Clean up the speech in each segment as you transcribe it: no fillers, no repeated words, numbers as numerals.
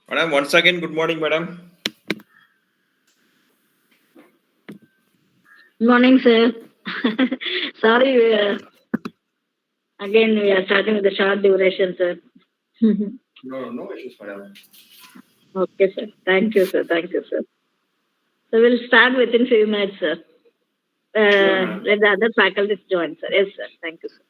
Madam, once again, good morning, madam. Good morning, sir. Sorry, again we are starting with the short duration, sir. No issues, madam. Okay, sir. Thank you, sir. Thank you, sir. So we'll start within few minutes, sir. Let the other faculties join, sir. Yes, sir. Thank you, sir.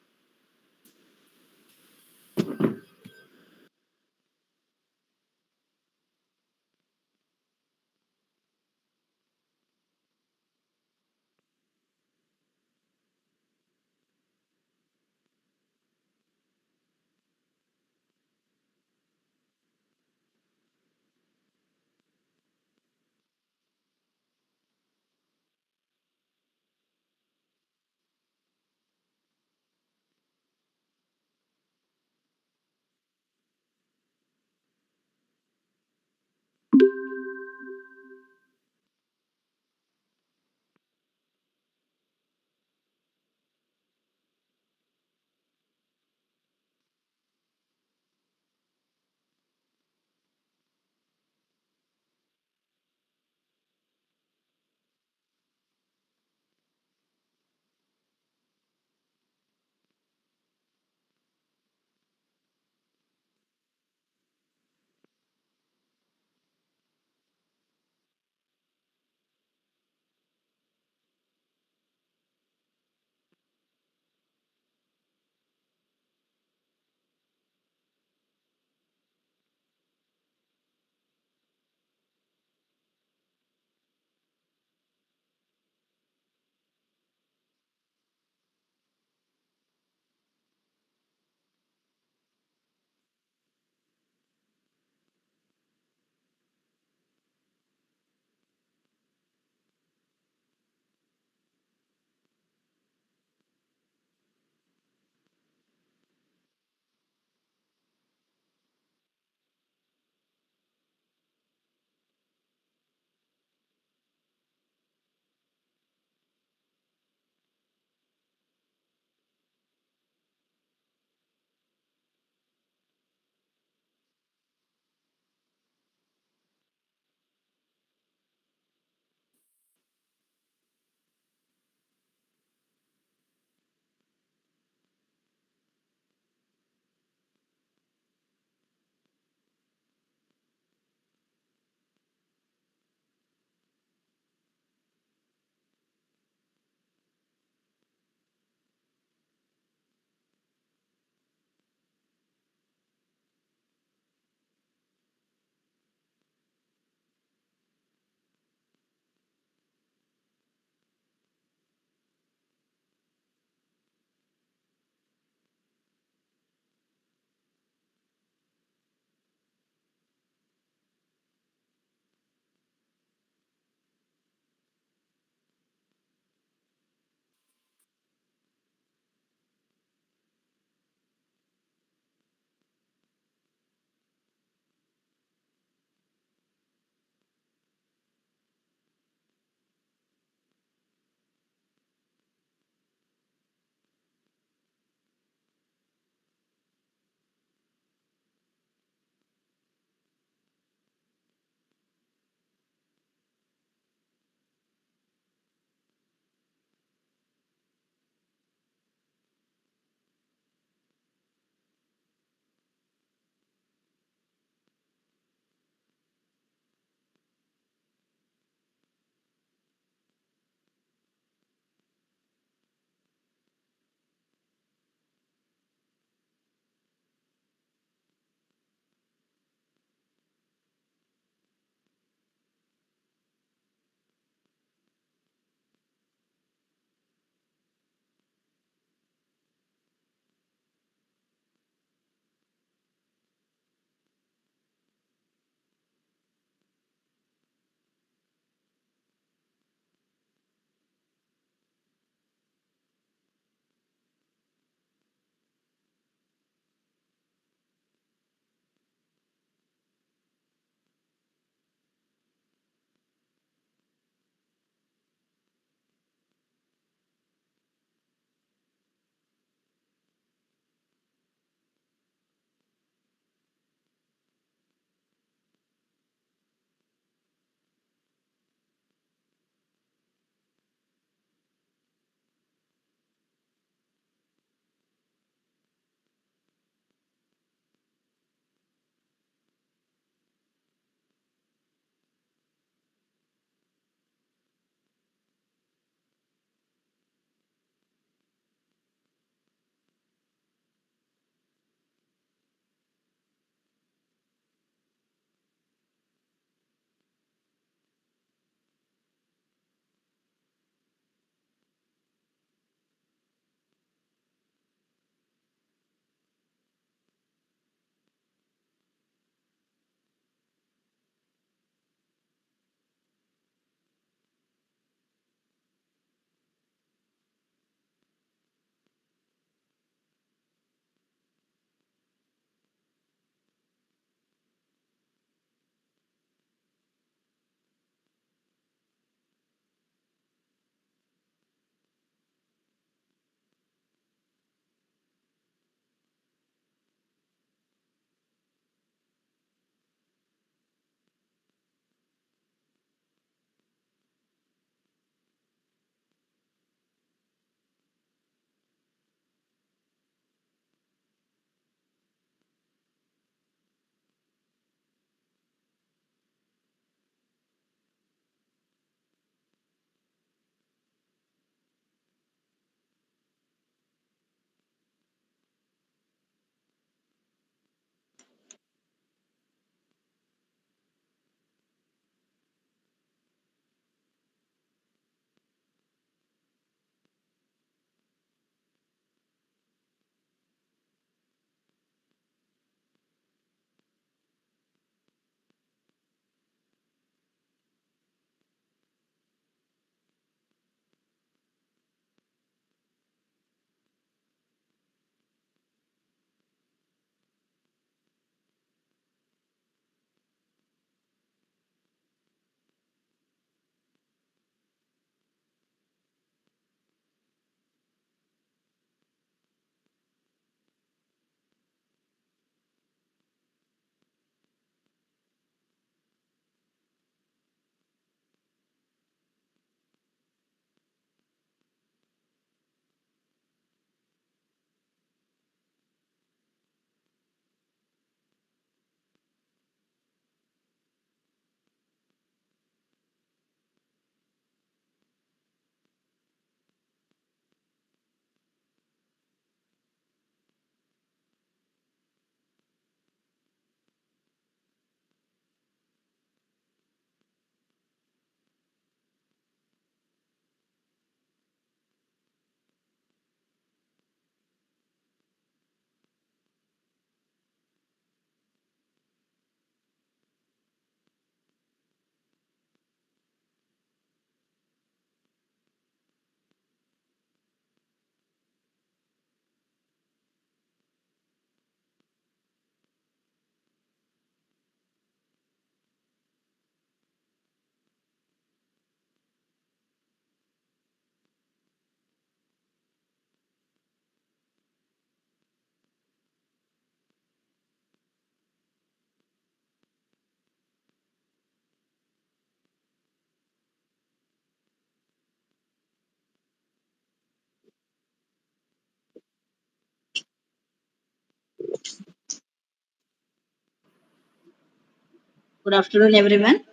Good afternoon, everyone.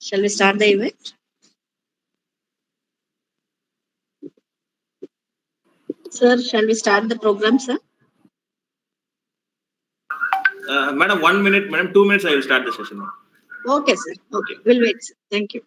Shall we start the event? Sir, shall we start the program, sir? Madam, 1 minute, madam, 2 minutes, I will start the session. Okay, sir. Okay, we'll wait, sir. Thank you.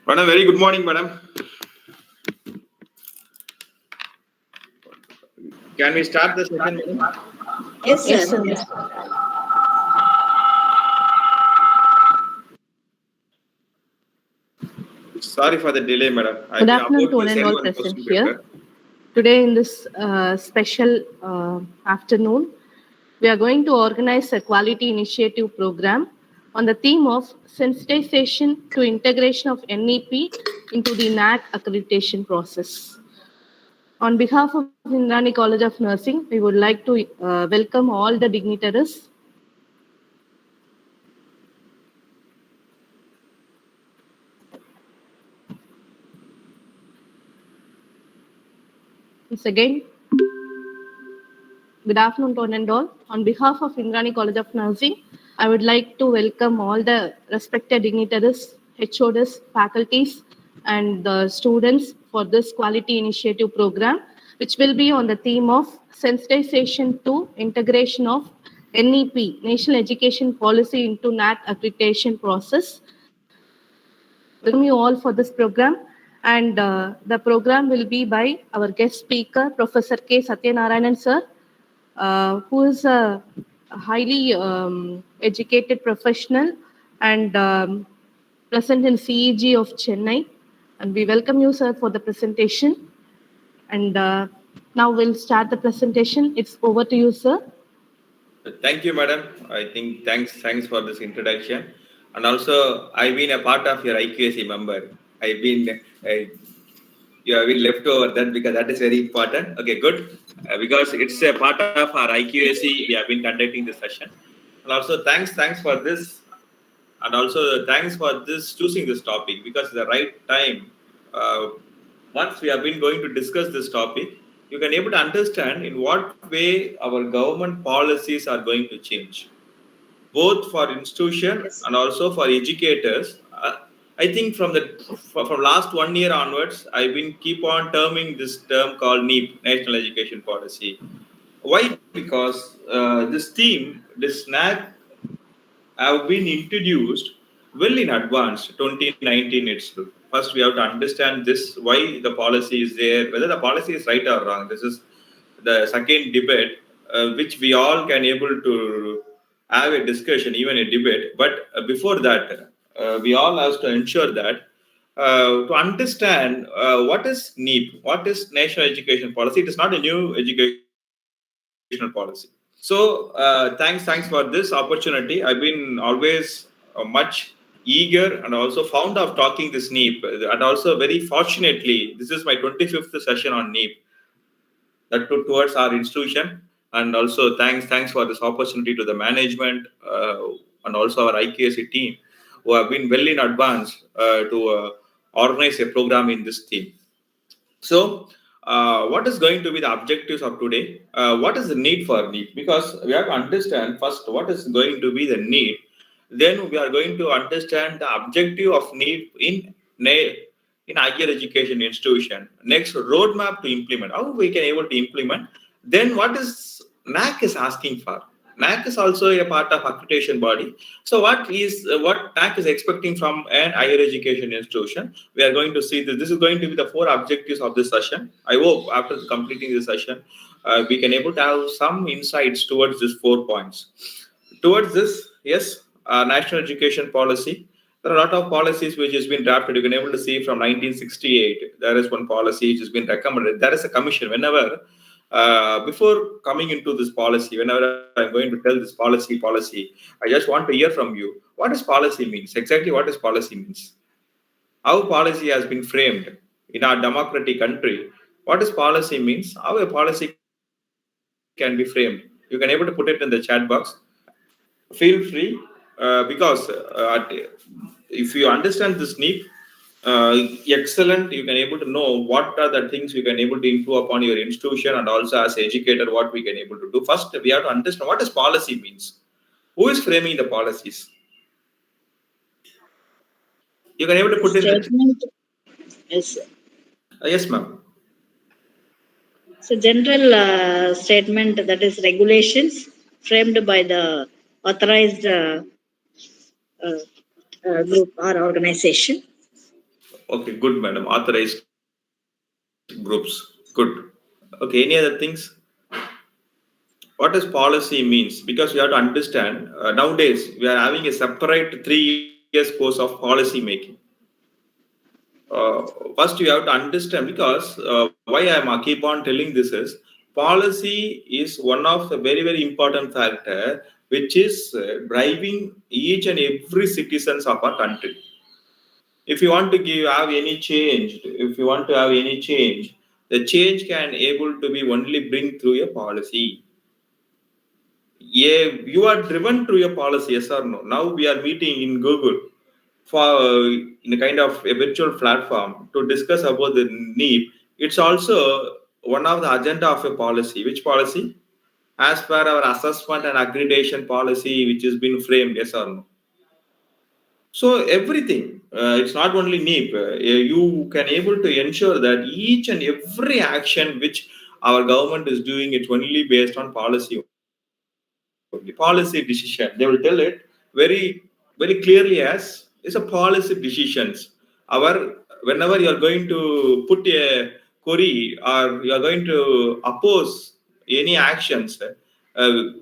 Madam, very good morning, madam. Can we start the session, madam? Yes, Yes, sir. sir. Sorry for the delay, madam. I've Good been afternoon about to to one and send all one present question here. paper. Today, in this special afternoon, we are going to organize a quality initiative program on the theme of sensitization to integration of NEP into the NAC accreditation process. On behalf of Indirani College of Nursing, we would like to welcome all the dignitaries. Once again, good afternoon to one and all. On behalf of Indirani College of Nursing, I would like to welcome all the respected dignitaries, HODs, faculties, and the students for this quality initiative program, which will be on the theme of sensitization to integration of NEP, National Education Policy, into NAT accreditation process. Welcome you all for this program. And the program will be by our guest speaker, Professor K. Satyanarayanan, sir, who is a highly educated professional and present in CEG of Chennai. And we welcome you, sir, for the presentation. And now we'll start the presentation. It's over to you, sir. Thank you, madam. I think thanks for this introduction. And also, I've been a part of your IQAC member. I've been you have been left over that because that is very important. Okay, good. Because it's a part of our IQAC, we have been conducting this session. And also, thanks for this. And also, thanks for this choosing this topic because it's the right time. Uh, Once we have been going to discuss this topic, you can able to understand in what way our government policies are going to change, both for institution Yes. and also for educators. I think from last 1 year onwards, I've been keep on terming this term called NEP, National Education Policy. Why? Because this theme, this NAC, have been introduced well in advance, 2019 itself. first we have to understand this, why the policy is there, whether the policy is right or wrong. This is the second debate, which we all can able to have a discussion, even a debate. But before that, we all have to ensure that to understand what is NEP, what is National Education Policy. It is not a new educational policy. So thanks for this opportunity. I've been always much eager and also fond of talking this NEP. And also very fortunately, this is my 25th session on NEP that towards our institution. And also thanks for this opportunity to the management and also our IQAC team, who have been well in advance to organize a program in this theme. So, what is going to be the objectives of today? What is the need for need? Because we have to understand first what is going to be the need. Then we are going to understand the objective of need in higher education institution. Next, roadmap to implement. How we can able to implement. Then what is NAC is asking for? NAC is also a part of accreditation body. So what NAC is expecting from an higher education institution? We are going to see this. This is going to be the 4 objectives of this session. I hope after completing this session, we can able to have some insights towards these 4 points. Towards this, yes, national education policy. There are a lot of policies which has been drafted. You can able to see from 1968. There is one policy which has been recommended. There is a commission. Whenever before coming into this policy, whenever I'm going to tell this policy, I just want to hear from you. What does policy means? Exactly what does policy means? How policy has been framed in our democratic country? What does policy means? How a policy can be framed? You can able to put it in the chat box. Feel free because if you understand this need, excellent, you can able to know what are the things you can able to improve upon your institution, and also as educator what we can able to do. First we have to understand what does policy means. Who is framing the policies? You can able to put in Statement. Yes, sir. Yes ma'am. So general statement, that is regulations framed by the authorized group or organization. Okay, good madam. Authorized groups, good. Okay, any other things? What does policy means? Because we have to understand nowadays we are having a separate 3 years course of policy making. First you have to understand, because why I am keep on telling this is policy is one of the very important factor which is driving each and every citizens of our country. If you want to have any change, the change can able to be only bring through a policy. Yeah, you are driven through your policy, yes or no? Now we are meeting in Google for in a kind of a virtual platform to discuss about the NEEP. It's also one of the agenda of a policy. Which policy? As per our assessment and accreditation policy, which has been framed, yes or no? So everything, it's not only NEEP. You can able to ensure that each and every action which our government is doing, it's only based on policy only. Policy decision. They will tell it very clearly as it's a policy decisions. Whenever you are going to put a query or you are going to oppose any actions,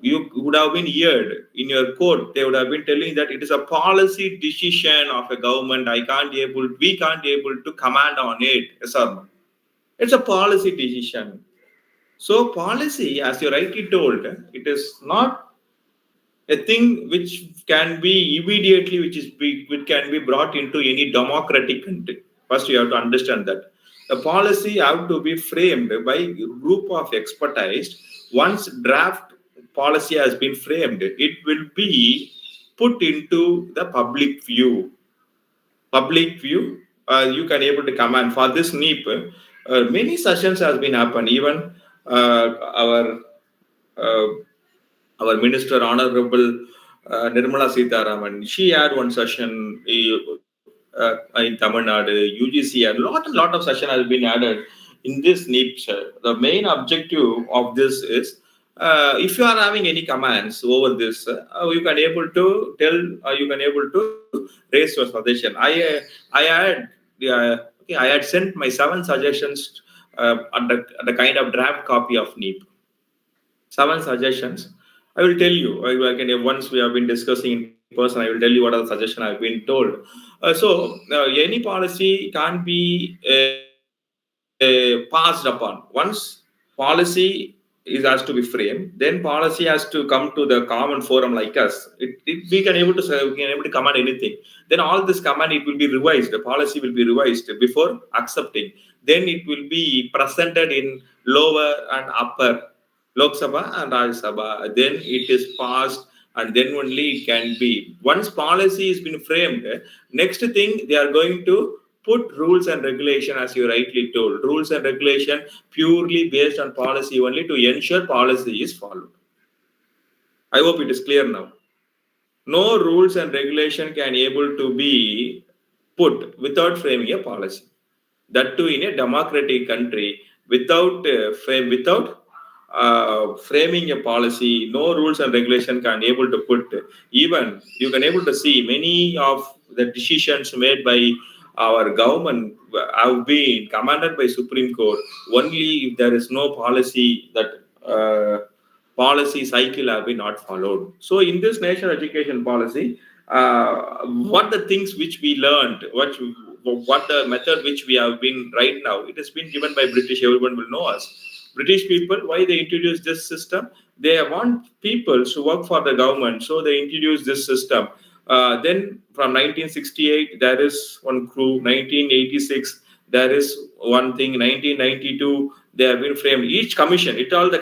you would have been heard in your court. They would have been telling that it is a policy decision of a government. We can't able to command on it. Yes or no? It's a policy decision. So policy, as you rightly told, it is not a thing which can be immediately, which can be brought into any democratic country. First, you have to understand that the policy have to be framed by a group of expertise. Once draft policy has been framed, it will be put into the public view. You can able to command for this NEEP. Many sessions has been happened. Even our minister, Honorable Nirmala Sitharaman, she had one session in Tamil Nadu. UGC had lot of session has been added in this NEEP. The main objective of this is, if you are having any commands over this, you can able to tell, you can able to raise your suggestion. I had okay, I had sent my 7 suggestions at the kind of draft copy of NEEP. 7 suggestions. I will tell you. I can, once we have been discussing in person, I will tell you what are the suggestions I've been told. Any policy can't be passed upon. Once policy has to be framed, then policy has to come to the common forum like us. We can able to say, we can able to command anything. Then all this command, it will be revised. The policy will be revised before accepting. Then it will be presented in lower and upper Lok Sabha and Rajya Sabha. Then it is passed, and then only it can be. Once policy has been framed, next thing they are going to put rules and regulation, as you rightly told. Rules and regulation purely based on policy only to ensure policy is followed. I hope it is clear now. No rules and regulation can able to be put without framing a policy. That too in a democratic country, without framing a policy, no rules and regulation can able to put. Even you can able to see many of the decisions made by our government have been commanded by Supreme Court only if there is no policy, that policy cycle have been not followed. So in this national education policy, what the things which we learned, what the method which we have been right now, it has been given by British. Everyone will know us. British people, why they introduced this system? They want people to work for the government, so they introduced this system. Then from 1968, there is one crew. 1986, there is one thing. 1992, they have been framed. Each commission, the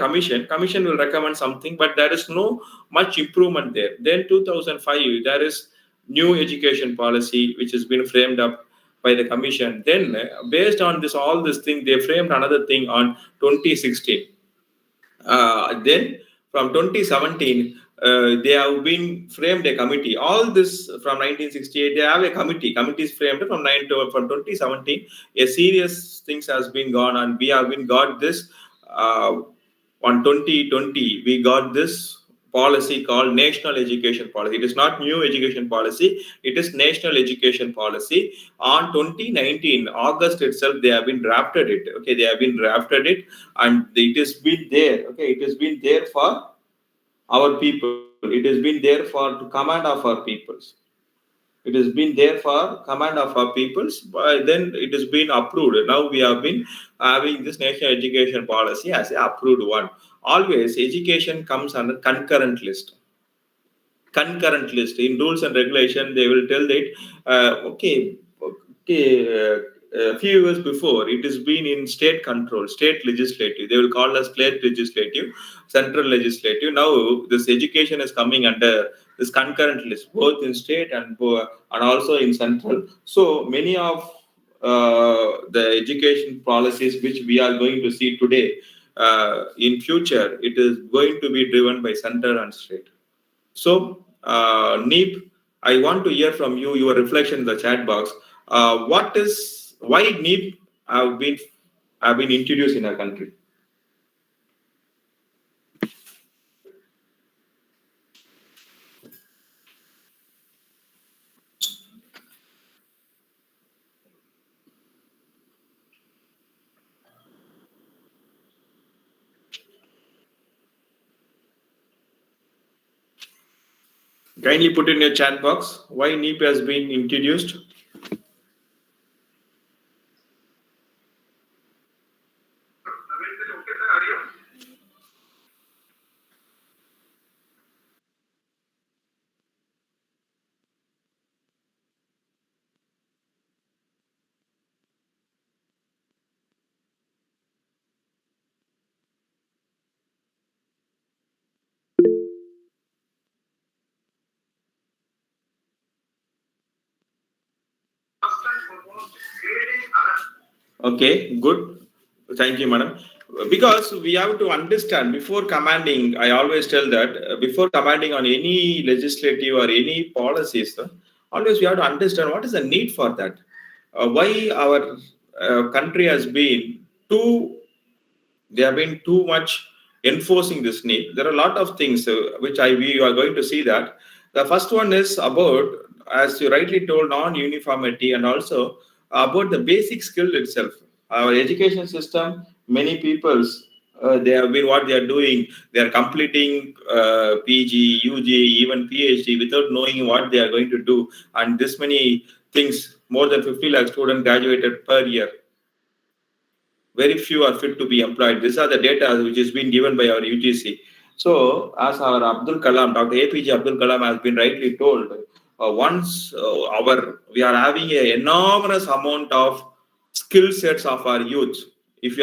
commission will recommend something, but there is no much improvement there. Then 2005, there is new education policy which has been framed up by the commission. Then based on all this thing, they framed another thing on 2016. Then from 2017, they have been framed a committee. All this from 1968, they have a committee. Committees framed from 2017. A serious things has been gone, and we have been got this on 2020. We got this policy called National Education Policy. It is not new education policy. It is National Education Policy. On 2019, August itself, they have been drafted it. Okay, they have been drafted it, and it has been there. Okay, it has been there for our people. It has been there for the command of our peoples. It has been there for command of our peoples. But then it has been approved. Now we have been having this national education policy as an approved one. Always education comes under concurrent list. Concurrent list in rules and regulation, they will tell that a few years before, it has been in state control, state legislative. They will call us state legislative, central legislative. Now this education is coming under this concurrent list, both in state and also in central. So many of the education policies which we are going to see today, in future, it is going to be driven by center and state. So NEEP, I want to hear from you your reflection in the chat box. Why NEEP have been introduced in our country? Kindly put in your chat box why NEEP has been introduced. Okay, good. Thank you, madam. Because we have to understand before commanding, I always tell that before commanding on any legislative or any policies, always we have to understand what is the need for that. Why our country has been they have been too much enforcing this need. There are a lot of things which we are going to see that. The first one is about, as you rightly told, non-uniformity, and also about the basic skill itself. Our education system, many people's they have been what they are doing. They are completing PG, UG, even PhD without knowing what they are going to do. And this many things, more than 50 lakh students graduated per year. Very few are fit to be employed. These are the data which is being given by our UGC. So, as our Abdul Kalam, Dr. APJ Abdul Kalam has been rightly told, once we are having an enormous amount of skill sets of our youth. If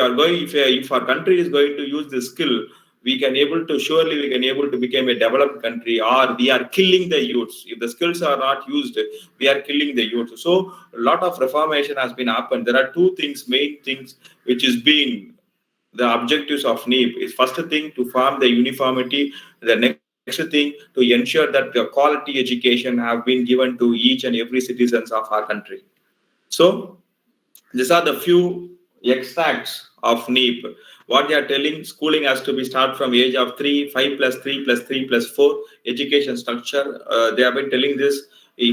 our country is going to use this skill, we can able to become a developed country, or we are killing the youths. If the skills are not used, we are killing the youth. So a lot of reformation has been happened. There are main things which is being the objectives of NEEP. Is first thing to form the uniformity. The next thing to ensure that the quality education have been given to each and every citizens of our country. So these are the few extracts of NEEP. What they are telling, schooling has to be start from age of 3, 5 plus 3 plus 3 plus 4. Education structure, they have been telling this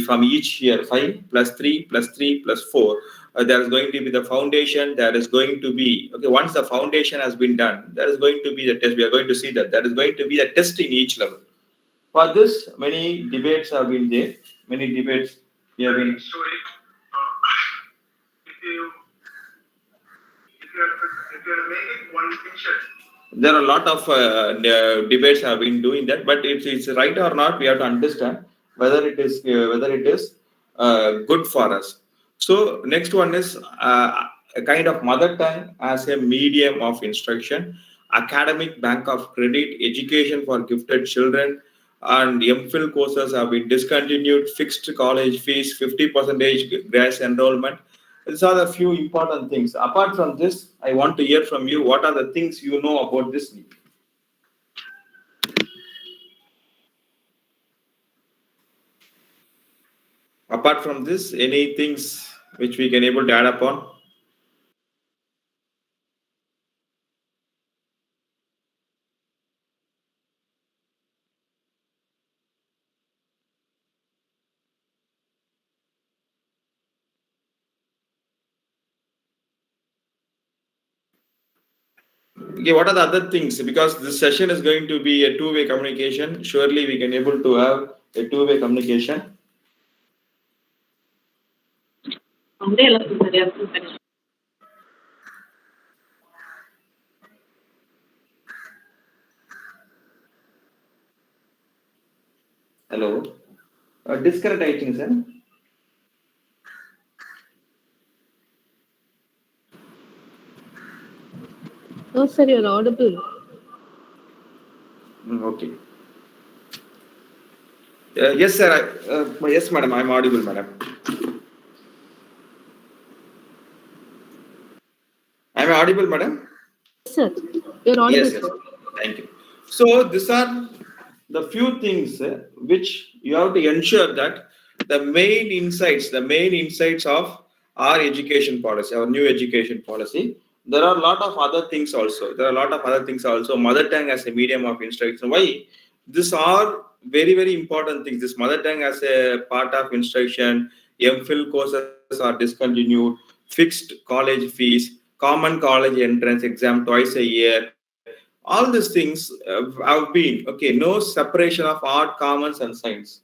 from each year, 5 plus 3 plus 3 plus 4. There is going to be the foundation. There is going to be, okay, once the foundation has been done, there is going to be the test. We are going to see that. There is going to be a test in each level. For this, many debates have been there. Many debates we have been. There are a lot of debates have been doing that, but it's right or not. We have to understand whether it is good for us. So next one is a kind of mother tongue as a medium of instruction, academic bank of credit, education for gifted children, and MPhil courses have been discontinued, fixed college fees, 50% grass enrollment. These are the few important things. Apart from this, I want to hear from you. What are the things you know about this? Apart from this, any things which we can able to add upon? Okay, what are the other things? Because this session is going to be a two-way communication. Surely we can able to have a two-way communication. Hello. Disconnect items, sir. No, sir, you're audible. Okay. Yes, sir. Yes, madam. I'm audible, madam. I'm audible, madam. Sir, you're audible. Yes, yes. Thank you. So these are the few things which you have to ensure that the main insights of our education policy, our new education policy. There are a lot of other things also. Mother tongue as a medium of instruction. Why? These are very, very important things. This mother tongue as a part of instruction, MPhil courses are discontinued, fixed college fees, common college entrance exam twice a year. All these things have been, okay, no separation of art, commerce, and science.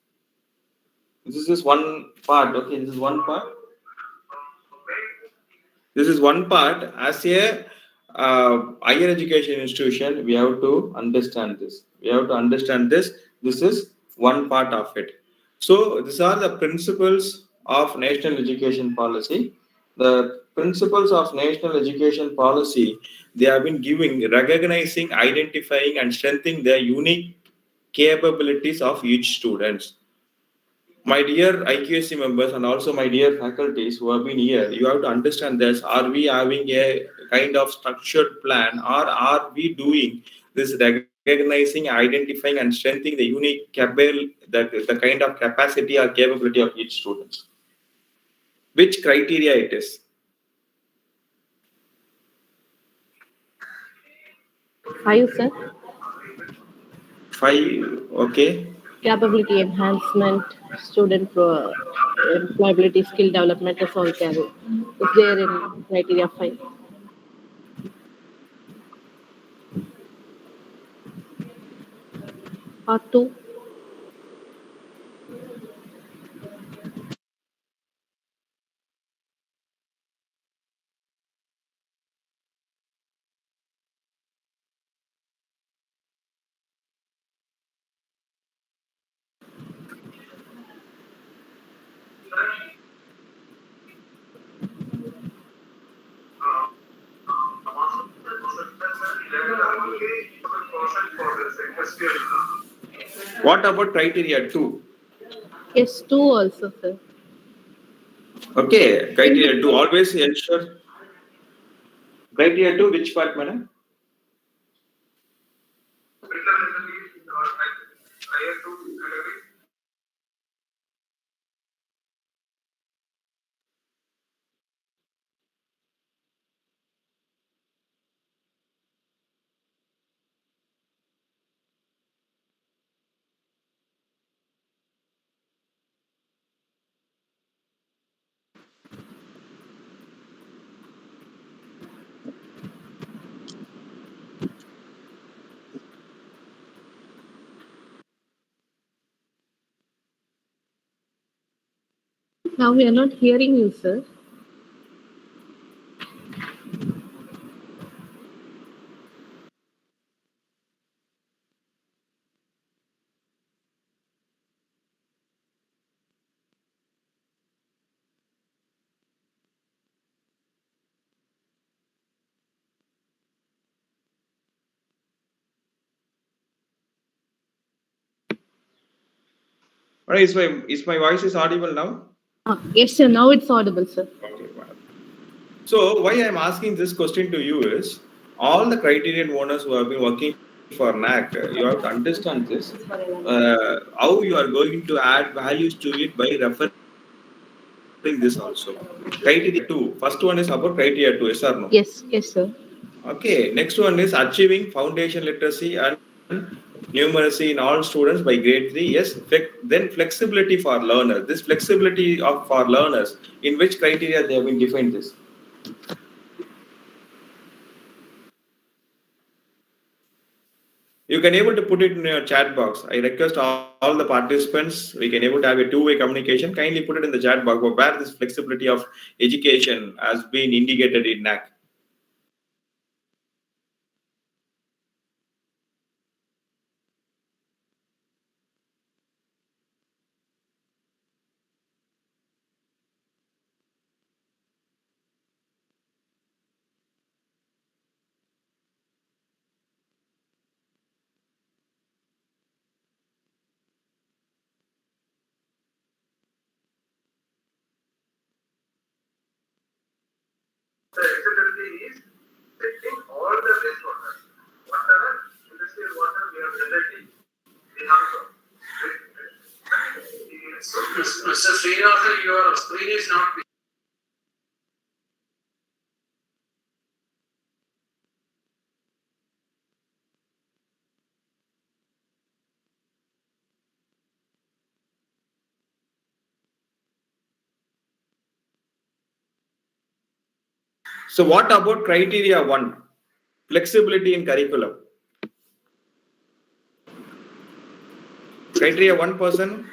This is one part, okay, this is one part. This is one part. As a higher education institution, we have to understand this. This is one part of it. So these are the principles of national education policy. The principles of national education policy, they have been giving, recognizing, identifying, and strengthening the unique capabilities of each students. My dear IQSC members and also my dear faculties who have been here, you have to understand this. Are we having a kind of structured plan, or are we doing this recognizing, identifying, and strengthening the unique the kind of capacity or capability of each student? Which criteria it is? 5, sir. 5, okay. Capability enhancement, student employability, skill development is all carry. is there in criteria 5. Part 2. What about criteria 2? Yes, 2 also, sir. Okay, criteria 2. Always ensure. Criteria 2, which part, madam? Now we are not hearing you, sir. Or is my voice is audible now? Yes, sir. Now it's audible, sir. Okay, madam. So why I'm asking this question to you is all the criterion owners who have been working for NAC, you have to understand this. How you are going to add values to it by referring this also. Criteria 2. First one is about criteria 2, yes or no? Yes, sir. Okay, next one is achieving foundation literacy and numeracy in all students by grade 3. Yes, then flexibility for learners. This flexibility for learners, in which criteria they have been defined this? You can able to put it in your chat box. I request all the participants, we can able to have a two-way communication. Kindly put it in the chat box where this flexibility of education has been indicated in NAC. The acceptability is taking all the wastewaters, whatever industrial water we are generating, we have to. Mr. Srinivasan, your screen is not. So what about criteria 1? Flexibility in curriculum. Criteria 1%.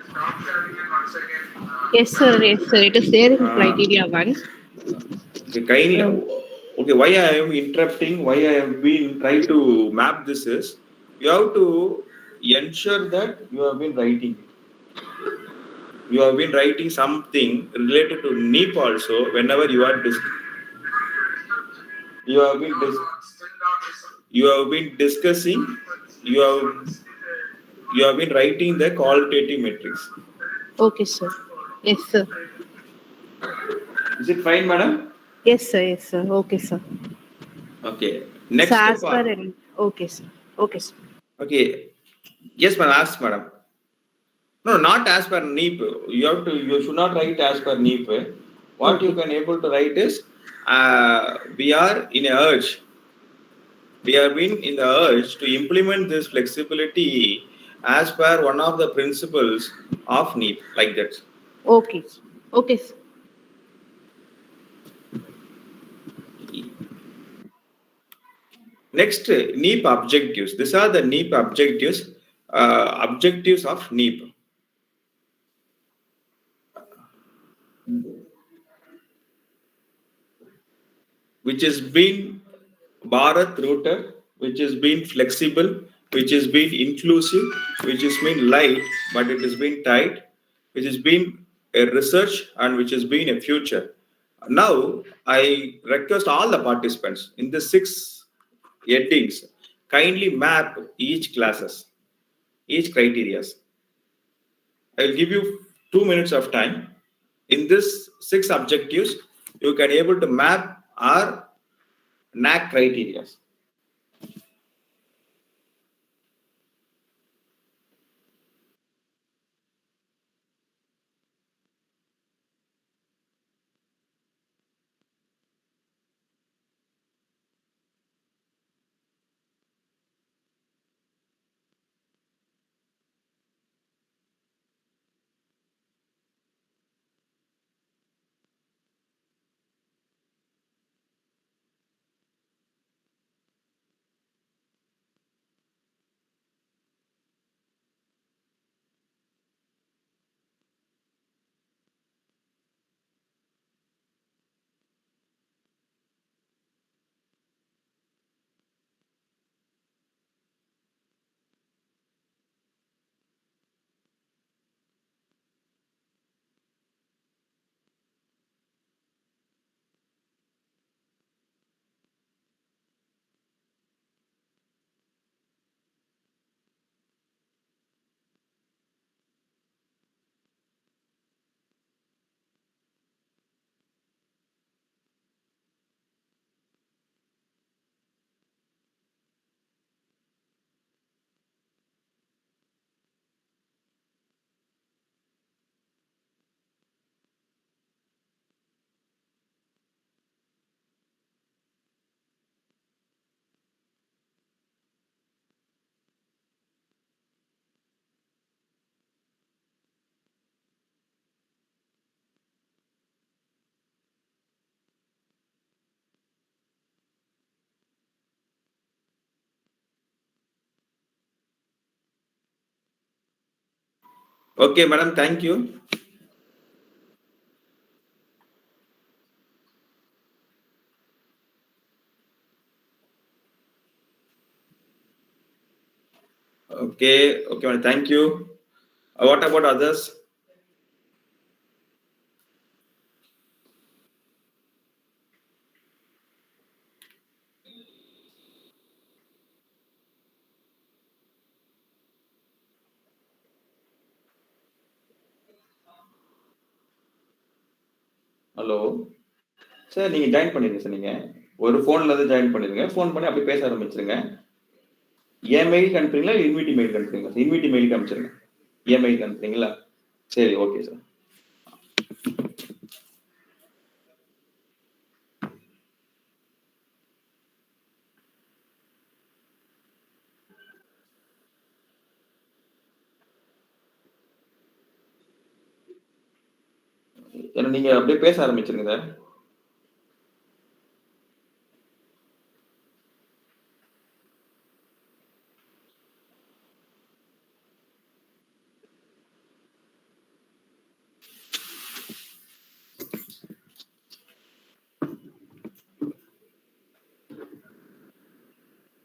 Stop sharing it once again. Yes, sir. Yes, sir. It is there in criteria 1. Okay, why I am interrupting, why I have been trying to map this is, you have to ensure that you have been writing. You have been writing something related to NEEP also whenever you are you have been discussing, you have been writing the qualitative metrics. Okay, sir. Yes, sir. Is it fine, madam? Yes, sir. Yes, sir. Okay, sir. Okay. Next So as part. per okay, sir. Okay, sir. Okay. Yes, madam. Ask, madam. No, not as per NEEP. You should not write as per NEEP. What you can able to write is, we are in a urge. We have been in the urge to implement this flexibility as per one of the principles of NEEP, like that. Okay. Okay, sir. Next, NEEP objectives. These are the NEEP objectives. Objectives of NEEP. Which has been Bharat rooted, which has been flexible, which has been inclusive, which has been light, but it has been tight, which has been a research and which has been a future. Now, I request all the participants in the 6 headings, kindly map each classes, each criterias. I will give you 2 minutes of time. In this 6 objectives, you can able to map our NAC criteria. Okay, madam, thank you. Okay, madam, thank you. What about others? Hello sir, நீங்கள் join பண்ணிடுங்க sir. நீங்கள் ஒரு ஃபோன்லேருந்து join பண்ணிடுங்க. Phone பண்ணி அப்படியே பேச ஆரம்பிச்சிருங்க. என் மெயிலுக்கு அனுப்புறீங்களா இல்லை இன்விட்டி மெயிலுக்கு அனுப்புறீங்களா? இன்விட்டி மெயிலுக்கு அனுப்பிச்சிருங்க. என் மெயிலுக்கு அனுப்புறீங்களா? சரி, ஓகே சார். ஏன்னா நீங்கள் அப்படியே பேச ஆரம்பிச்சிருங்க சார்.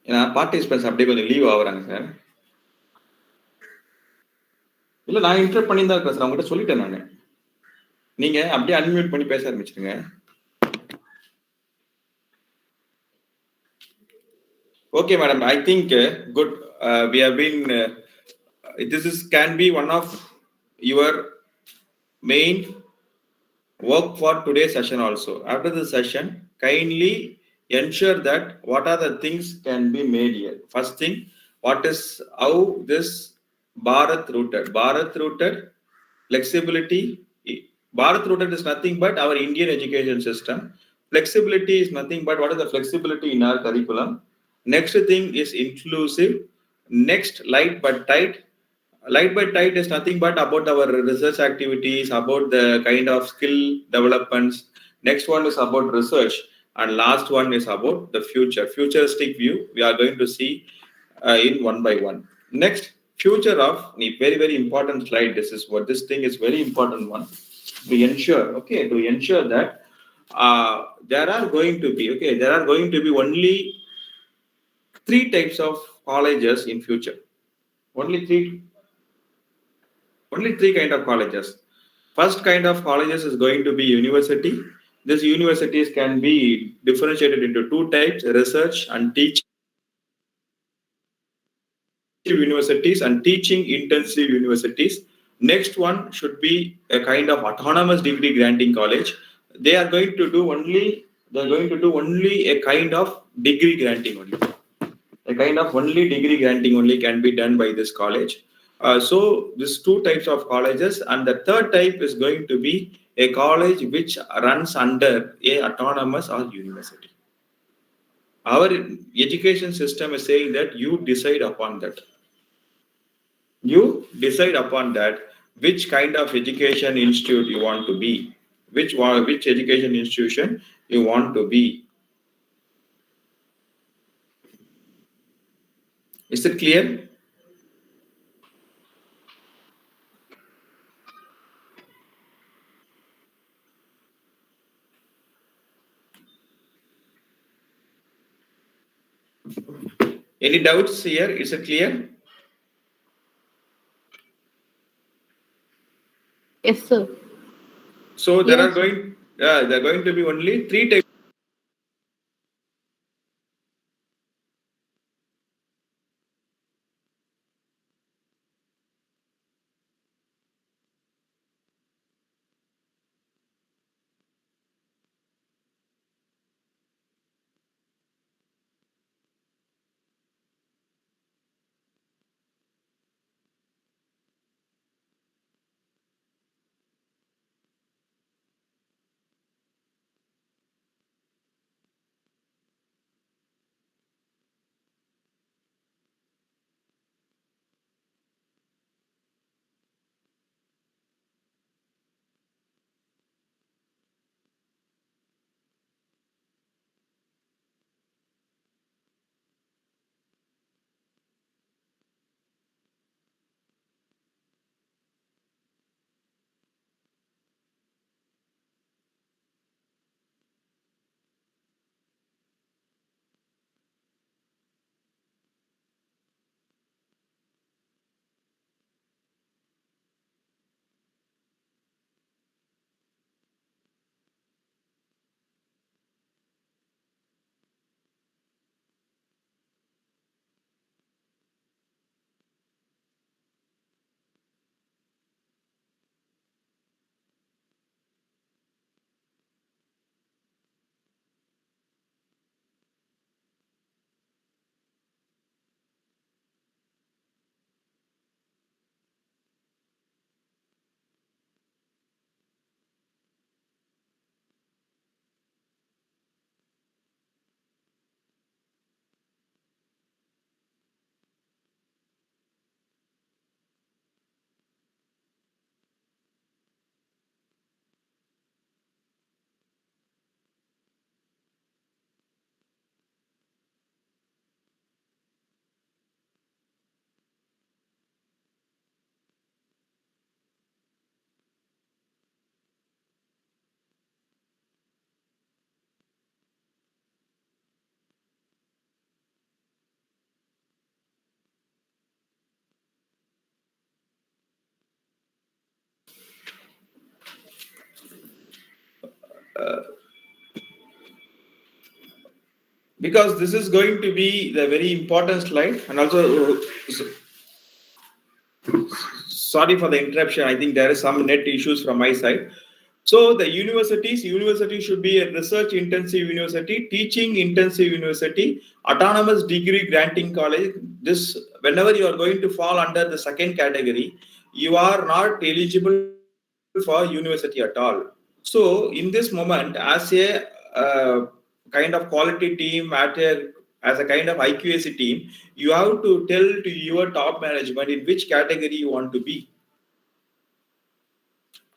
ஏன்னா பார்ட்டிசிபென்ட்ஸ் அப்படியே கொஞ்சம் லீவ் ஆகுறாங்க சார். இல்லை, நான் இன்டர்ப்ட் பண்ணி தான் இருக்கேன் சார். அவங்ககிட்ட சொல்லிட்டேன் நான். நீங்கள் அப்படியே அன்மியூட் பண்ணி பேச ஆரம்பிச்சிருங்க. Okay, madam. I think good. We have been. This can be one of your main work for today's session also. After the session, kindly ensure that what are the things can be made here. First thing, what is how this Bharat rooted flexibility. Bharat rooted is nothing but our Indian education system. Flexibility is nothing but what is the flexibility in our curriculum. Next thing is inclusive. Next, light but tight. Light by tight is nothing but about our research activities, about the kind of skill developments. Next one is about research. and last one is about the futuristic view. We are going to see in one by one. Next, future of very very important slide. This thing is very important one to ensure that there are going to be only three types of colleges in future. Only three kind of colleges. First kind of colleges is going to be university. These universities can be differentiated into two types: research and teaching universities and teaching intensive universities. Next one should be a kind of autonomous degree granting college. They are going to do only a kind of degree granting only. A kind of only degree granting only can be done by this college. So these two types of colleges, and the third type is going to be a college which runs under a autonomous or university. Our education system is saying that you decide upon that. You decide upon that which kind of education institute you want to be, which education institution you want to be. Is it clear? Any doubts here? Is it clear? Yes, sir. So there Yes. are going to be only three types. Because this is going to be the very important slide, and also sorry for the interruption. I think there is some net issues from my side. So the university should be a research intensive university, teaching intensive university, autonomous degree granting college. This, whenever you are going to fall under the second category, you are not eligible for university at all. So in this moment, as a kind of quality team, as a kind of IQAC team, you have to tell to your top management in which category you want to be.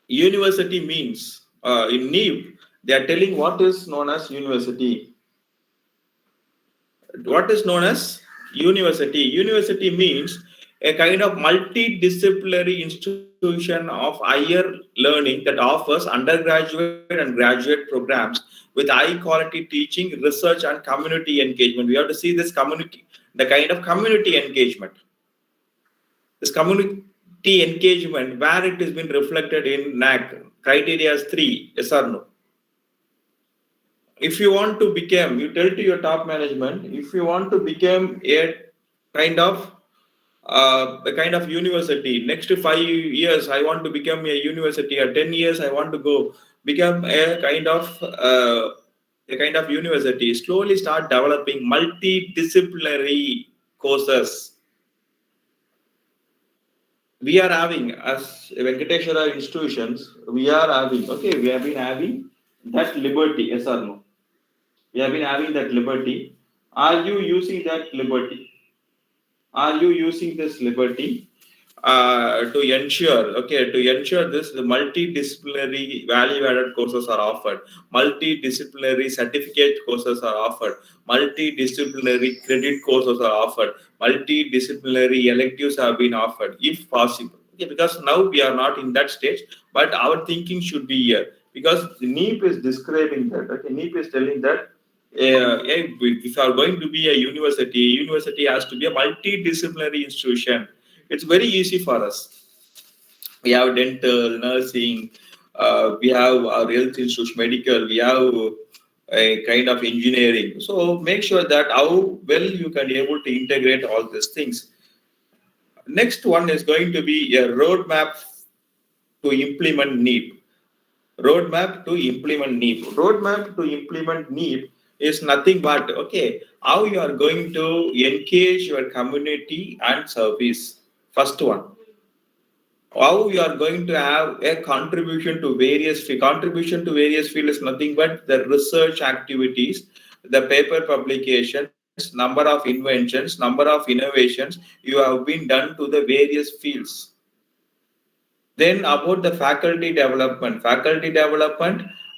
University means in NEEP, They are telling what is known as university. What is known as university? University means a kind of multidisciplinary institution of higher learning that offers undergraduate and graduate programs with high quality teaching, research, and community engagement. We have to see this community, the kind of community engagement. This community engagement, where it has been reflected in NAC criteria is 3, yes or no. If you want to become, you tell to your top management, if you want to become kind of a kind of university, next 5 years I want to become a university, or 10 years I want to go become a kind of university. Slowly start developing multidisciplinary courses. We are having, as Venkateshwara institutions, we have been having that liberty, yes or no? We have been having that liberty. Are you using that liberty? Are you using this liberty to ensure this, the multidisciplinary value-added courses are offered, multidisciplinary certificate courses are offered, multidisciplinary credit courses are offered, multidisciplinary electives have been offered, if possible. Okay, because now we are not in that stage, but our thinking should be here, because NEEP is describing that. Okay, NEEP is telling that if you are going to be a university has to be a multidisciplinary institution. It's very easy for us. We have dental, nursing, we have our health institutes, medical, we have a kind of engineering. So make sure that how well you can be able to integrate all these things. Next one is going to be a roadmap to implement NEEP. Roadmap to implement NEEP. Roadmap to implement NEEP is nothing but how you are going to engage your community and service. First one, how you are going to have a contribution to various fields is nothing but the research activities, the paper publications, number of inventions, number of innovations you have been done to the various fields. Then about the faculty development,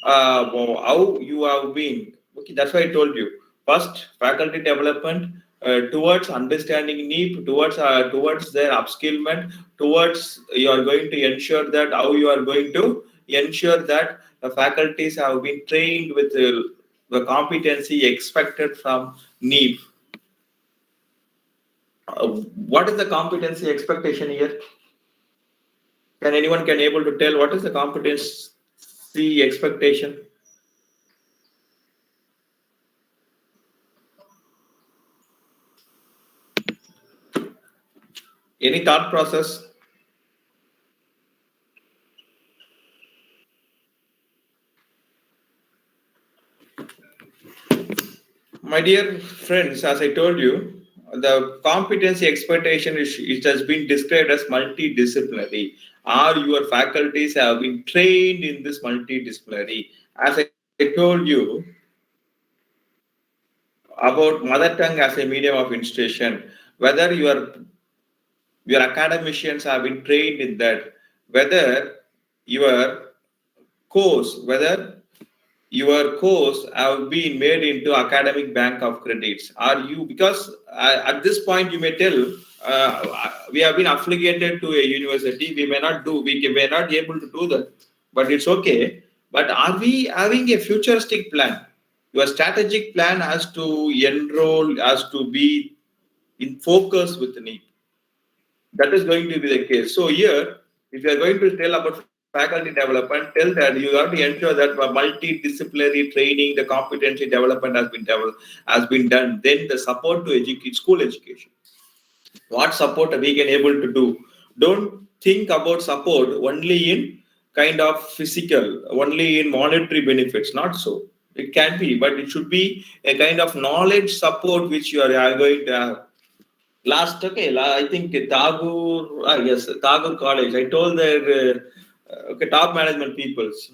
how you have been. Okay, that's why I told you. First, faculty development towards understanding NEEP, towards their upskillment, towards you are going to ensure that how you are going to ensure that the faculties have been trained with the competency expected from NEEP. What is the competency expectation here? Can anyone able to tell what is the competency expectation? Any thought process? My dear friends, as I told you, the competency expectation it has been described as multidisciplinary. Or your faculties have been trained in this multidisciplinary. As I told you about mother tongue as a medium of instruction, whether your academicians have been trained in that, whether your whether your course have been made into academic bank of credits. Are you, because at this point you may tell we have been affiliated to a university, we may not be able to do that, but it's okay. But are we having a futuristic plan? Your strategic plan has to enroll, has to be in focus with the need. That is going to be the case. So here, if you are going to tell about faculty development, tell that you have to ensure that multidisciplinary training, the competency development has been done. Then the support to school education. What support are we able to do? Don't think about support only in kind of physical, only in monetary benefits. Not so. It can be, but it should be a kind of knowledge support which you are going to have. I think Tagore College. I told their top management peoples,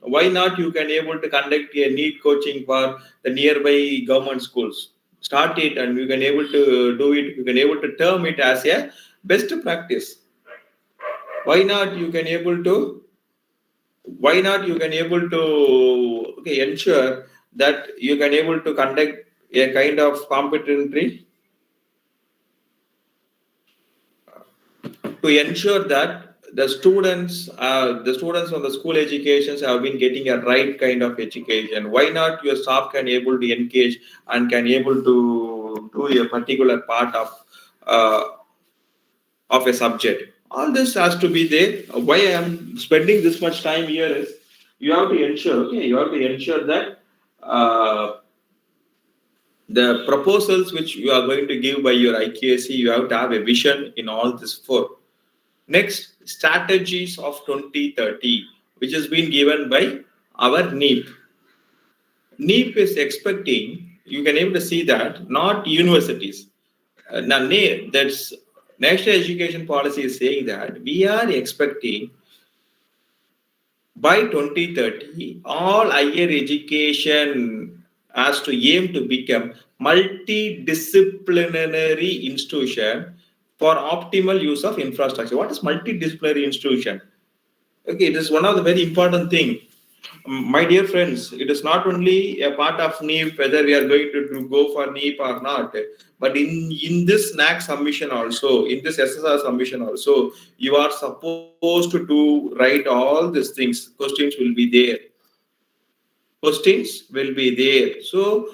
why not you can able to conduct a NEET coaching for the nearby government schools. Start it and you can able to do it. You can able to term it as a best practice. Why not you can able to why not you can able to ensure that you can able to conduct a kind of competentry to ensure that the students on the school educations have been getting a right kind of education. Why not your staff can able to engage and can able to do a particular part uh, of a subject? All this has to be there. Why I am spending this much time here is you have to ensure. You have to ensure that uh, the proposals which you are going to give by your IQAC, you have to have a vision in all this four. Next, strategies of 2030, which has been given by our NEEP. NEEP is expecting, you can able to see that, not universities. Now, that's National Education Policy is saying that we are expecting by 2030, all higher education has to aim to become multidisciplinary institution for optimal use of infrastructure. What is multidisciplinary institution? Okay, it is one of the very important thing. My dear friends, it is not only a part of NEEP whether we are going to go for NEEP or not, but in this NAC submission also, in this SSR submission also, you are supposed to write all these things. Questions will be there. Questions will be there. So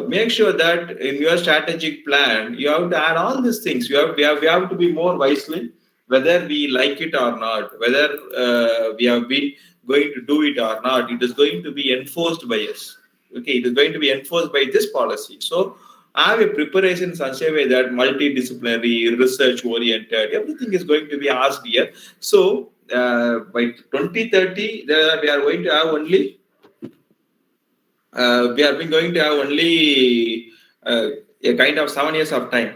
make sure that in your strategic plan, you have to add all these things. We have to be more wisely, whether we like it or not, whether we have been going to do it or not. It is going to be enforced by us. Okay, it is going to be enforced by this policy. So have a preparation in such a way that multidisciplinary, research oriented, everything is going to be asked here. So by 2030, we are going to have only we are going to have only a kind of 7 years of time.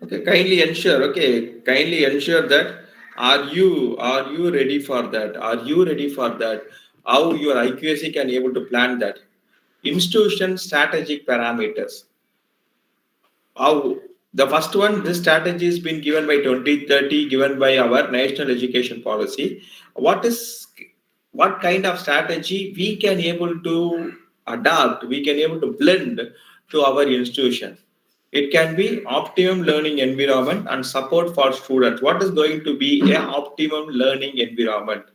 Okay, kindly ensure that are you ready for that? Are you ready for that? How your IQAC can able to plan that? Institution strategic parameters. How the first one, this strategy has been given by 2030, given by our national education policy. What kind of strategy we can able to adapt, we can able to blend to our institution? It can be optimum learning environment and support for students. What is going to be a optimum learning environment?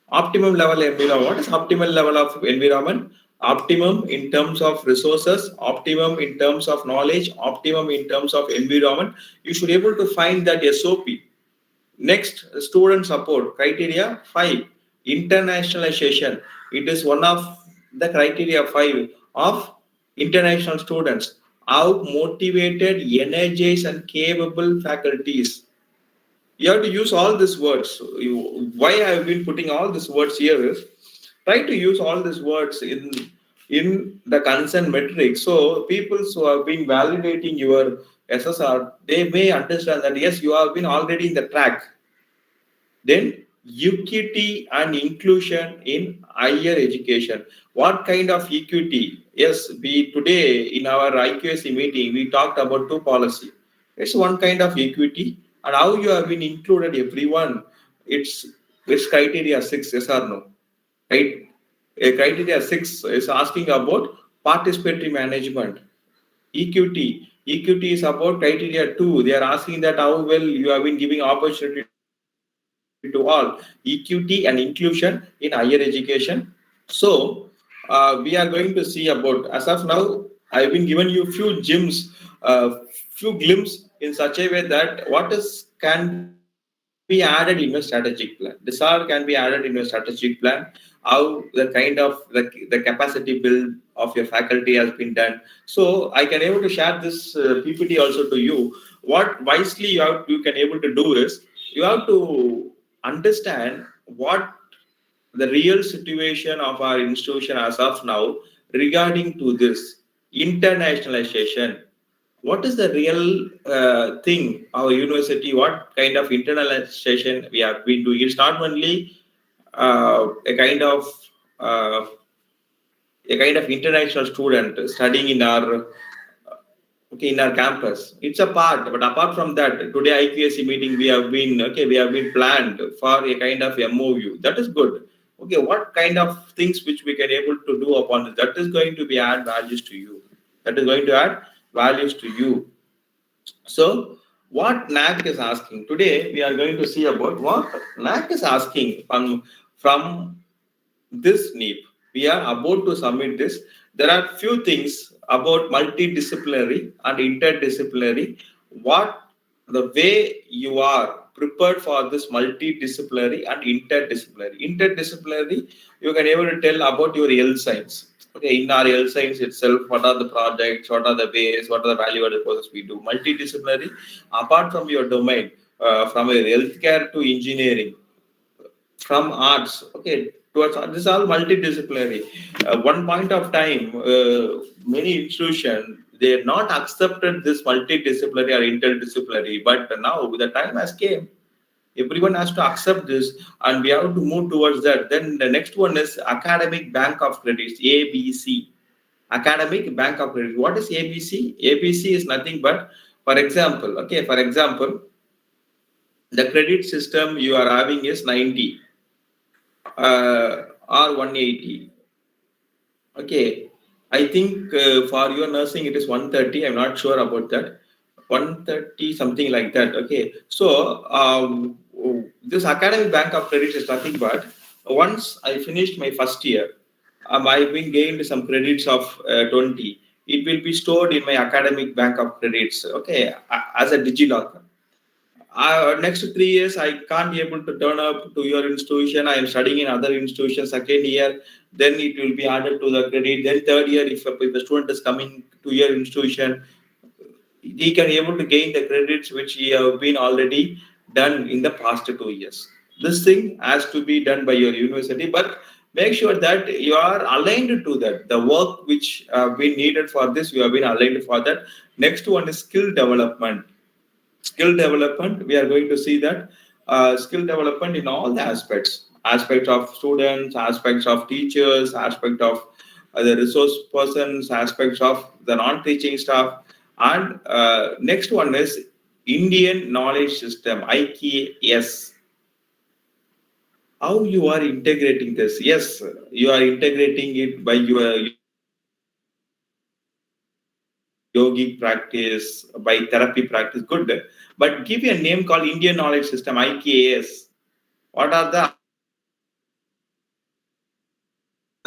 Optimum level environment. What is optimal level of environment? Optimum in terms of resources, optimum in terms of knowledge, optimum in terms of environment. You should be able to find that SOP. Next, student support criteria 5, internationalization. It is one of the criteria 5 of international students. How motivated, energized, and capable faculties. You have to use all these words. Why I have been putting all these words here is try to use all these words in the consent metric. So people who have been validating your SSR, they may understand that yes, you have been already in the track. Then equity and inclusion in higher education. What kind of equity? Yes, we today in our IQAC meeting we talked about two policy. It's one kind of equity, and how you have been included everyone. It's criteria 6, yes or no? Right? A criteria 6 is asking about participatory management. Equity is about criteria 2. They are asking that how well you have been giving opportunity to all. Equity and inclusion in higher education. So we are going to see about, as of now, I've been given you few glimpses in such a way that what is can be added in your strategic plan. This all can be added in your strategic plan. How the kind of the capacity build of your faculty has been done. So I can able to share this PPT also to you. What wisely you can able to do is you have to understand what the real situation of our institution as of now regarding to this internationalization. What is the real thing our university, what kind of internationalization we have been doing? It's not only a uh, kind of international student studying in our okay, in our campus. It's a part, but apart from that, today IQAC meeting we have been planned for a kind of MOU. That is good. Okay, what kind of things which we can able to do upon this? That is going to be add values to you. That is going to add values to you. So, what NAC is asking today, we are going to see about what NAC is asking from this NEEP. We are about to submit this. There are few things about multidisciplinary and interdisciplinary. What the way you are prepared for this multidisciplinary and interdisciplinary. Interdisciplinary, you can able to tell about your L science. Okay, in our L science itself, what are the projects, what are the ways, what are the value-added process we do. Multidisciplinary, apart from your domain, from a healthcare to engineering, from arts, okay, towards this is all multidisciplinary. One point of time, many institutions they not accepted this multidisciplinary or interdisciplinary, but now the time has came. Everyone has to accept this, and we have to move towards that. Then the next one is academic bank of credits, ABC. Academic bank of credit. What is ABC? ABC is nothing but, for example, okay, for example, the credit system you are having is 90 or 180. Okay, I think for your nursing it is 130. I'm not sure about that. 130 something like that. Okay, so this academic bank of credits is nothing but once I finished my first year, I've been gained some credits of 20. It will be stored in my academic bank of credits. Okay, as a DigiLocker. Next 3 years, I can't be able to turn up to your institution. I am studying in other institutions. Second year, then it will be added to the credit. Then third year, if the student is coming to your institution, he can able to gain the credits which he have been already done in the past 2 years. This thing has to be done by your university, but make sure that you are aligned to that. The work which been needed for this, you have been aligned for that. Next one is skill development. Skill development, we are going to see that skill development in all the aspects of students, aspects of teachers, aspect of the resource persons, aspects of the non-teaching staff. And next one is Indian knowledge system, IKS. How you are integrating this? Yes, you are integrating it by your yogic practice, by therapy practice, good. But give me a name called Indian Knowledge System, IKS. What are the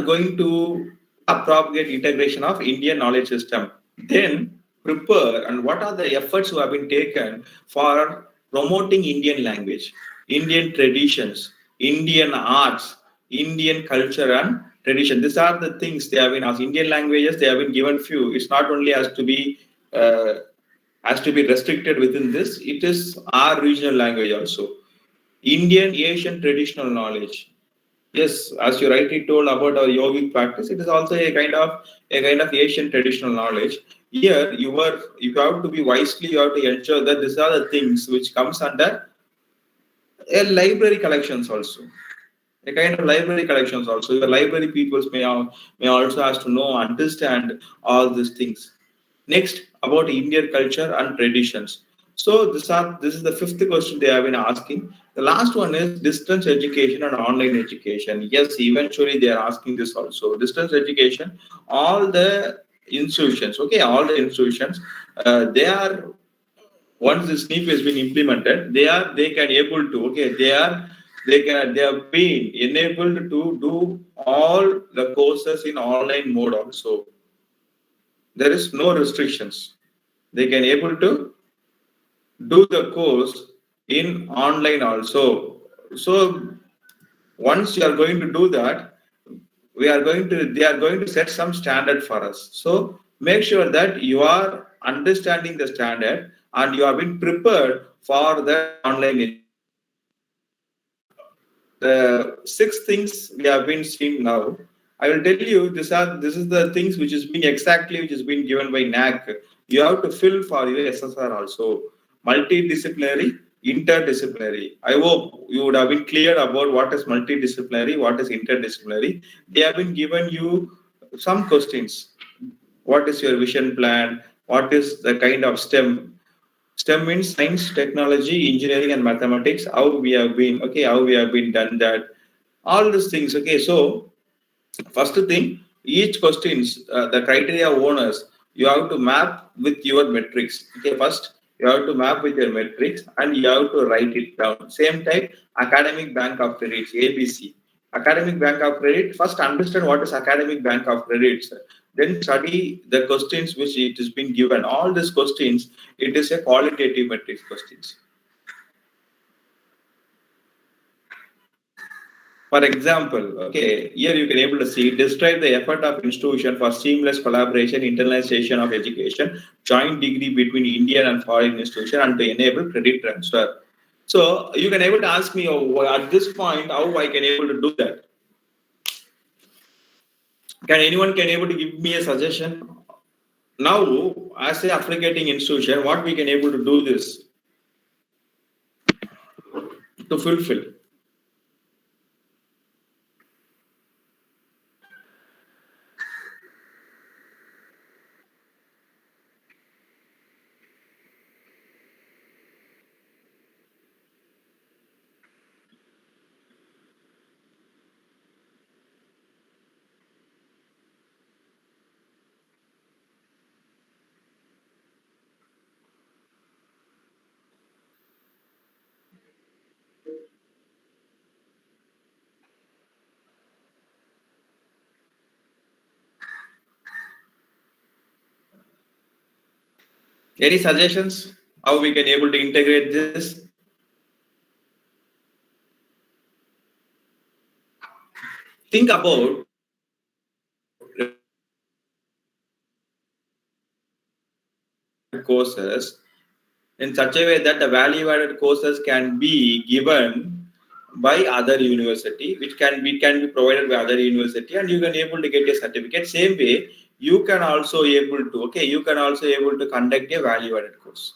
going to propagate integration of Indian knowledge system? Then prepare and what are the efforts who have been taken for promoting Indian language, Indian traditions, Indian arts, Indian culture and tradition. These are the things they have been asked. Indian languages they have been given few. It's not only has to be restricted within this. It is our regional language also. Indian Asian traditional knowledge. Yes, as you rightly told about our yogic practice, it is also a kind of Asian traditional knowledge. Here, you have to be wisely. You have to ensure that these are the things which comes under a library collections also. A kind of library collections also. The library peoples may also has to know, understand all these things. Next, about Indian culture and traditions. So this is the fifth question they have been asking. The last one is distance education and online education. Yes, eventually they are asking this also. Distance education, all the institutions, okay, all the institutions, they are once this NEEP has been implemented, they can able to okay they have been enabled to do all the courses in online mode also. There is no restrictions. They can able to do the course in online also. So once you are going to do that, they are going to set some standard for us. So make sure that you are understanding the standard and you have been prepared for the online. The six things we have been seeing now. I will tell you this is the things which is being exactly which is being given by NAC. You have to fill for your SSR also. Multidisciplinary, interdisciplinary. I hope you would have been clear about what is multidisciplinary, what is interdisciplinary. They have been given you some questions. What is your vision plan? what is the kind of STEM. STEM means science, technology, engineering, and mathematics. How we have been, okay, how we have been done that, all these things. Okay, so first thing, each questions, the criteria owners, you have to map with your metrics. Okay, first you have to map with your metrics and you have to write it down. Same type, academic bank of credits, ABC. Academic bank of credit, first understand what is academic bank of credits. Then study the questions which it has been given. All these questions, it is a qualitative metrics questions. For example, okay, here you can able to see describe the effort of institution for seamless collaboration, internalization of education, joint degree between Indian and foreign institution, and to enable credit transfer. So you can able to ask me at this point how I can able to do that. Can anyone can able to give me a suggestion? Now, as a affiliating institution, what we can able to do this to fulfill. Any suggestions? How we can able to integrate this? Think about courses in such a way that the value-added courses can be given by other university, which can be provided by other university, and you can able to get a certificate. Same way, you can also able to you can also able to conduct a value-added course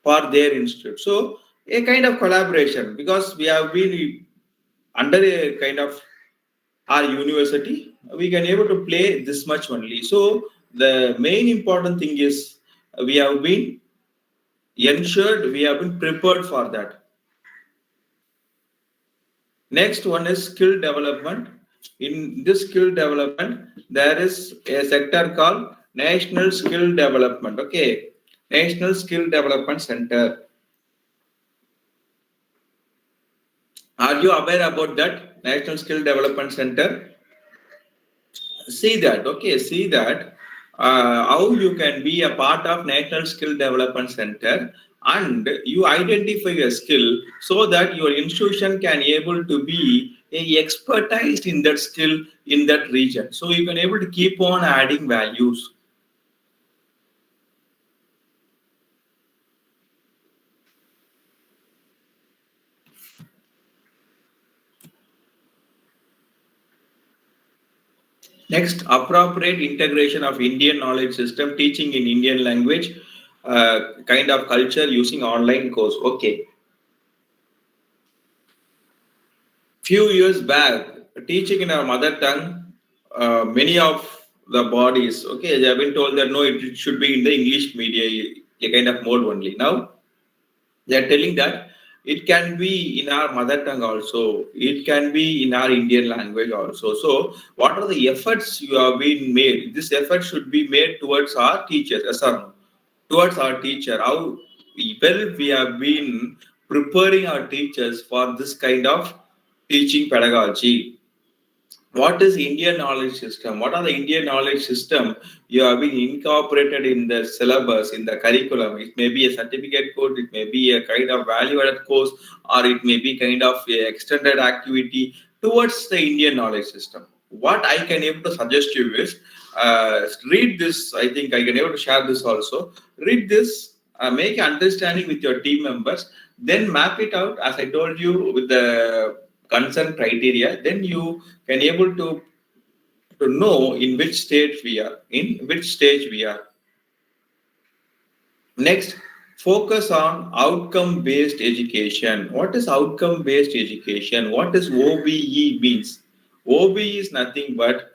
for their institute. So a kind of collaboration, because we have been under a kind of our university, we can able to play this much only. So the main important thing is we have been ensured, we have been prepared for that. Next one is skill development. In this skill development, there is a sector called National Skill Development. Okay, National Skill Development Center. Are you aware about that National Skill Development Center? See that. Okay, see that. How you can be a part of National Skill Development Center and you identify a skill so that your institution can able to be expertise in that skill in that region. So you can able to keep on adding values. Next, appropriate integration of Indian knowledge system, teaching in Indian language, kind of culture using online course. Okay. Few years back, teaching in our mother tongue, many of the bodies, okay, they have been told that no, it should be in the English media, a kind of mode only. Now, they are telling that it can be in our mother tongue also, it can be in our Indian language also. So, what are the efforts you have been made? This effort should be made towards our teachers, yes or no? Towards our teacher. How well we have been preparing our teachers for this kind of teaching pedagogy. What is Indian knowledge system? What are the Indian knowledge system you have been incorporated in the syllabus, in the curriculum? It may be a certificate course, it may be a kind of value-added course, or it may be kind of a extended activity towards the Indian knowledge system. What I can able to suggest you is read this. I think I can able to share this also. Read this, make understanding with your team members, then map it out as I told you with the concern criteria. Then you can able to know in which stage we are. Next, focus on outcome based education. What is outcome based education? What is OBE means? OBE is nothing but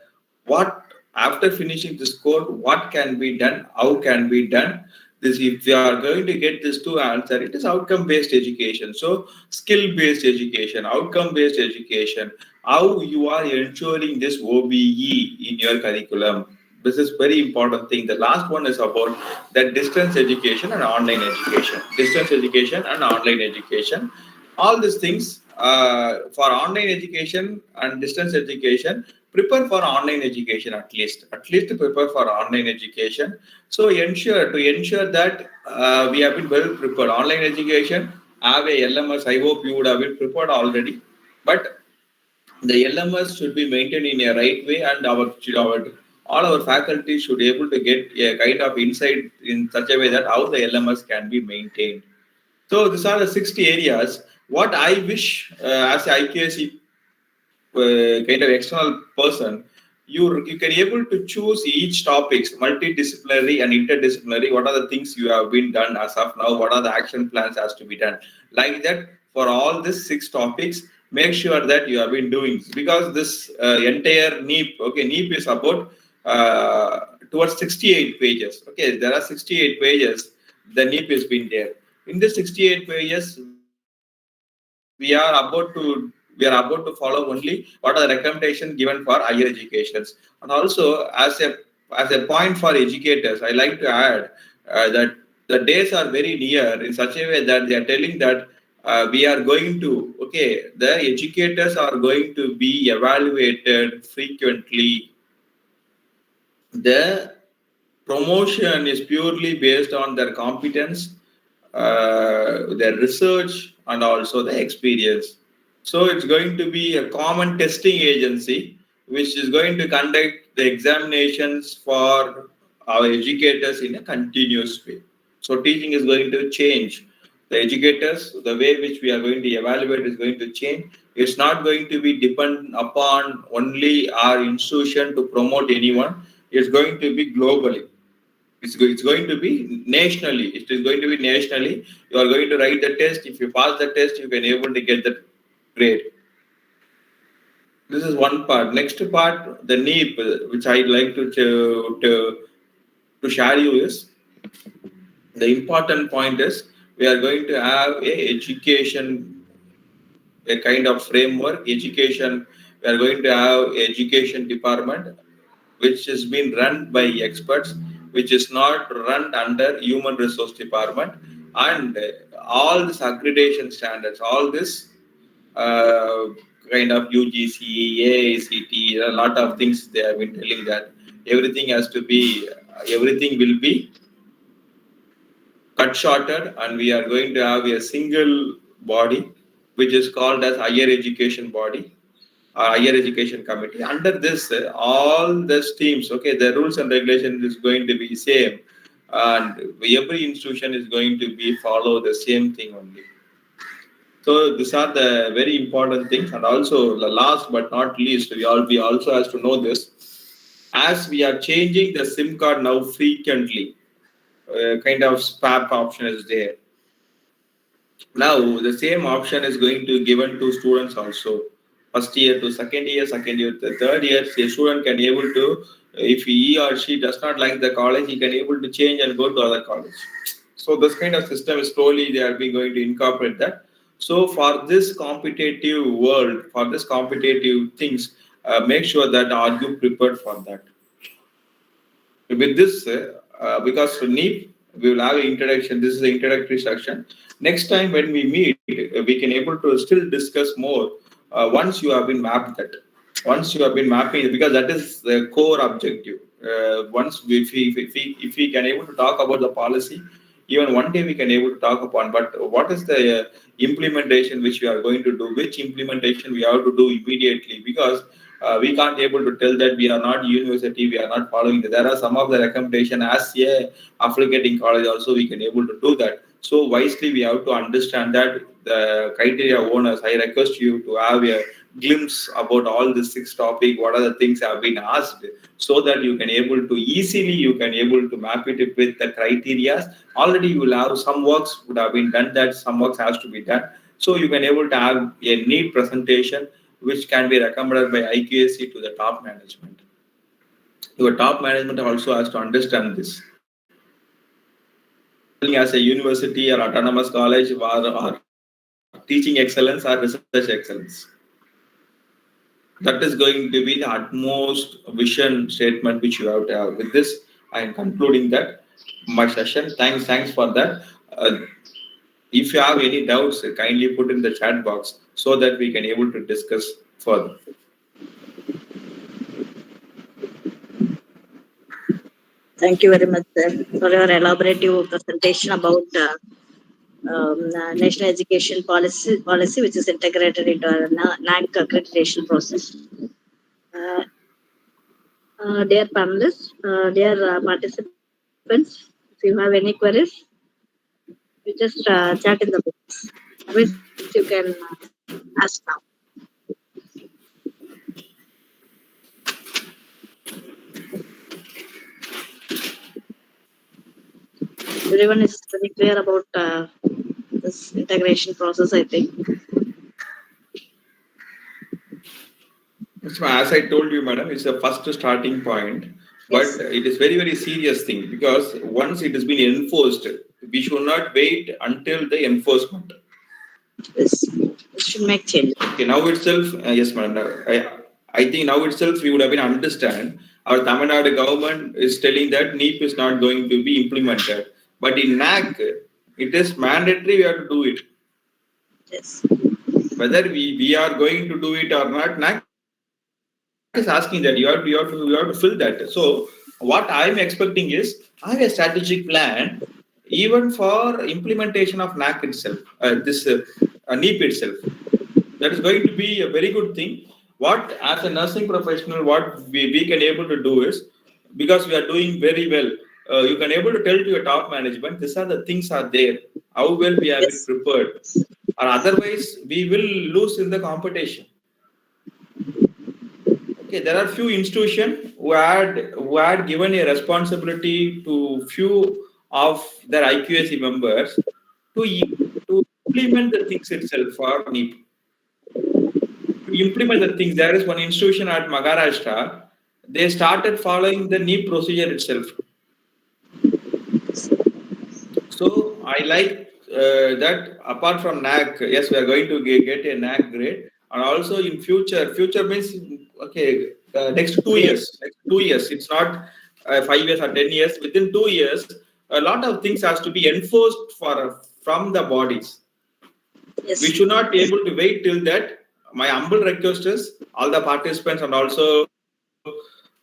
what After finishing this code, what can be done, how can be done. This, if you are going to get this to answer, it is outcome based education. So skill based education, outcome based education, how you are ensuring this OBE in your curriculum. This is very important thing. The last one is about the distance education and online education. Distance education and online education. All these things for online education and distance education, prepare for online education at least prepare for online education. So ensure that we have been well prepared. Online education have a LMS. I hope you would have been prepared already, but the LMS should be maintained in a right way, and our all our faculty should be able to get a kind of insight in such a way that how the LMS can be maintained. So these are the 60 areas. What I wish as a IQAC kind of external person, you can able to choose each topics, multidisciplinary and interdisciplinary. What are the things you have been done as of now? What are the action plans has to be done? Like that for all these 6 topics. Make sure that you have been doing, because this entire NEEP, okay, NEEP is about towards 68 pages. Okay, there are 68 pages. The NEEP has been there. In the 68 pages, we are about to follow only what are the recommendations given for higher educations. And also, as a point for educators, I like to add that the days are very near in such a way that they are telling that we are going to, okay, the educators are going to be evaluated frequently. The promotion is purely based on their competence, their research, and also the experience. So it's going to be a common testing agency which is going to conduct the examinations for our educators in a continuous way. So teaching is going to change. The educators, the way which we are going to evaluate is going to change. It's not going to be dependent upon only our institution to promote anyone. It's going to be globally. It's going to be nationally. It is going to be nationally. You are going to write the test. If you pass the test, you can able to get the grade. This is one part. Next part, the NEEP, which I'd like to share you is the important point is we are going to have a kind of framework education. We are going to have education department which is being run by experts, which is not run under human resource department. And all this accreditation standards, all this uh, kind of UGC, AICT, a lot of things they have been telling that everything will be cut shorter, and we are going to have a single body, which is called as higher education body, higher education committee. Under this, all the streams, okay, the rules and regulations is going to be same, and every institution is going to be follow the same thing only. So these are the very important things. And also, the last but not least, we also has to know this. As we are changing the SIM card now frequently, kind of swap option is there. Now the same option is going to given to students also. First year to second year to third year, a student can able to, if he or she does not like the college, he can able to change and go to other college. So this kind of system is slowly they are being going to incorporate that. So for this competitive world, for this competitive things, make sure that are you prepared for that. With this, because for NEEP, we will have an introduction. This is the introductory section. Next time when we meet, we can able to still discuss more once you have been mapped that. Once you have been mapping, because that is the core objective. Once if we can able to talk about the policy, even one day we can able to talk upon. But what is the implementation which we are going to do? Which implementation we have to do immediately? Because we can't able to tell that we are not university, we are not following. There are some of the recommendation as a affiliating college also we can able to do that. So wisely we have to understand that the criteria owners. I request you to have a glimpse about all the 6 topics. What are the things have been asked, so that you can able to easily you can able to map it with the criteria. Already you will have some works would have been done, that some works has to be done. So you can able to have a neat presentation which can be recommended by IQAC to the top management. Your top management also has to understand this. As a university or autonomous college or teaching excellence or research excellence. That is going to be the utmost vision statement which you have to have. With this, I am concluding that my session. Thanks for that. If you have any doubts, kindly put in the chat box so that we can able to discuss further. Thank you very much, sir, for your elaborative presentation about national education policy, which is integrated into our NAC accreditation process. Dear panelists, dear participants, if you have any queries, you just chat in the box. Otherwise, you can ask now. Everyone is very clear about this integration process, I think. So as I told you, madam, it's a first starting point, but Yes. it is very, very serious thing because once it has been enforced, we should not wait until the enforcement. This should make change. Okay, now itself, yes, madam. I think now itself we would have been understand our Tamil Nadu government is telling that NEEP is not going to be implemented, but in NAC it is mandatory. We have to do it. Yes. Whether we are going to do it or not, NAC is asking that you have to fill that. So what I'm expecting is I have a strategic plan even for implementation of NAC itself, this NEEP itself. That is going to be a very good thing. What as a nursing professional, what we can able to do is because we are doing very well. You can able to tell to your top management these are the things are there. How well we have been prepared, or otherwise we will lose in the competition. Okay, there are few institutions who had given a responsibility to few of their IQAC members to implement the things itself for NEEP. To implement the things, there is one institution at Maharashtra. They started following the NEEP procedure itself. So I like that. Apart from NAC, yes, we are going to get a NAC grade, and also in future. Future means okay, next 2 years. Next 2 years. It's not 5 years or 10 years. Within 2 years, a lot of things has to be enforced from the bodies. Yes. We should not be able to wait till that. My humble request is all the participants and also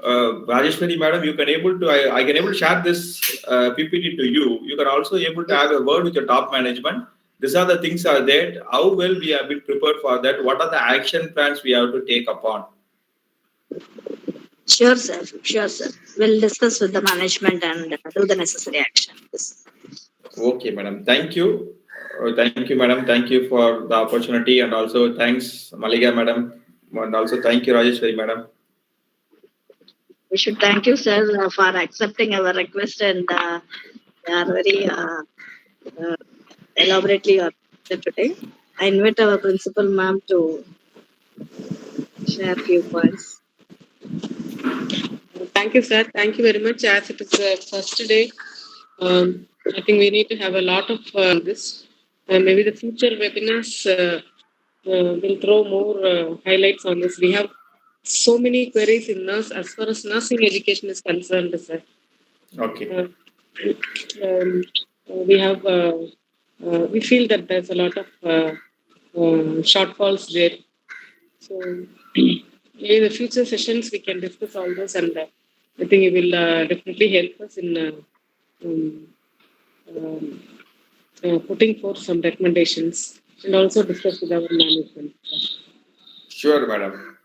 Rajeshwari madam, you can able to I can able to share this PPT to you. You can also able to have a word with your top management. These are the things are there. How well we have been prepared for that? What are the action plans we have to take upon? Sure, sir. Sure, sir. We'll discuss with the management and do the necessary action. Yes. Okay, madam. Thank you. Thank you, madam. Thank you for the opportunity, and also thanks, Maliga madam, and also thank you, Rajeshwari madam. We should thank you, sir, for accepting our request and they are very elaborately organized today. I invite our principal ma'am to share a few points. Thank you, sir. Thank you very much. As it is the first day, I think we need to have a lot of this. Maybe the future webinars will throw more highlights on this. We have so many queries in nurse as far as nursing education is concerned, sir. Okay. We have we feel that there's a lot of shortfalls there. So in the future sessions we can discuss all this, and I think it will definitely help us in putting forth some recommendations and also discuss with our management. Sure, madam.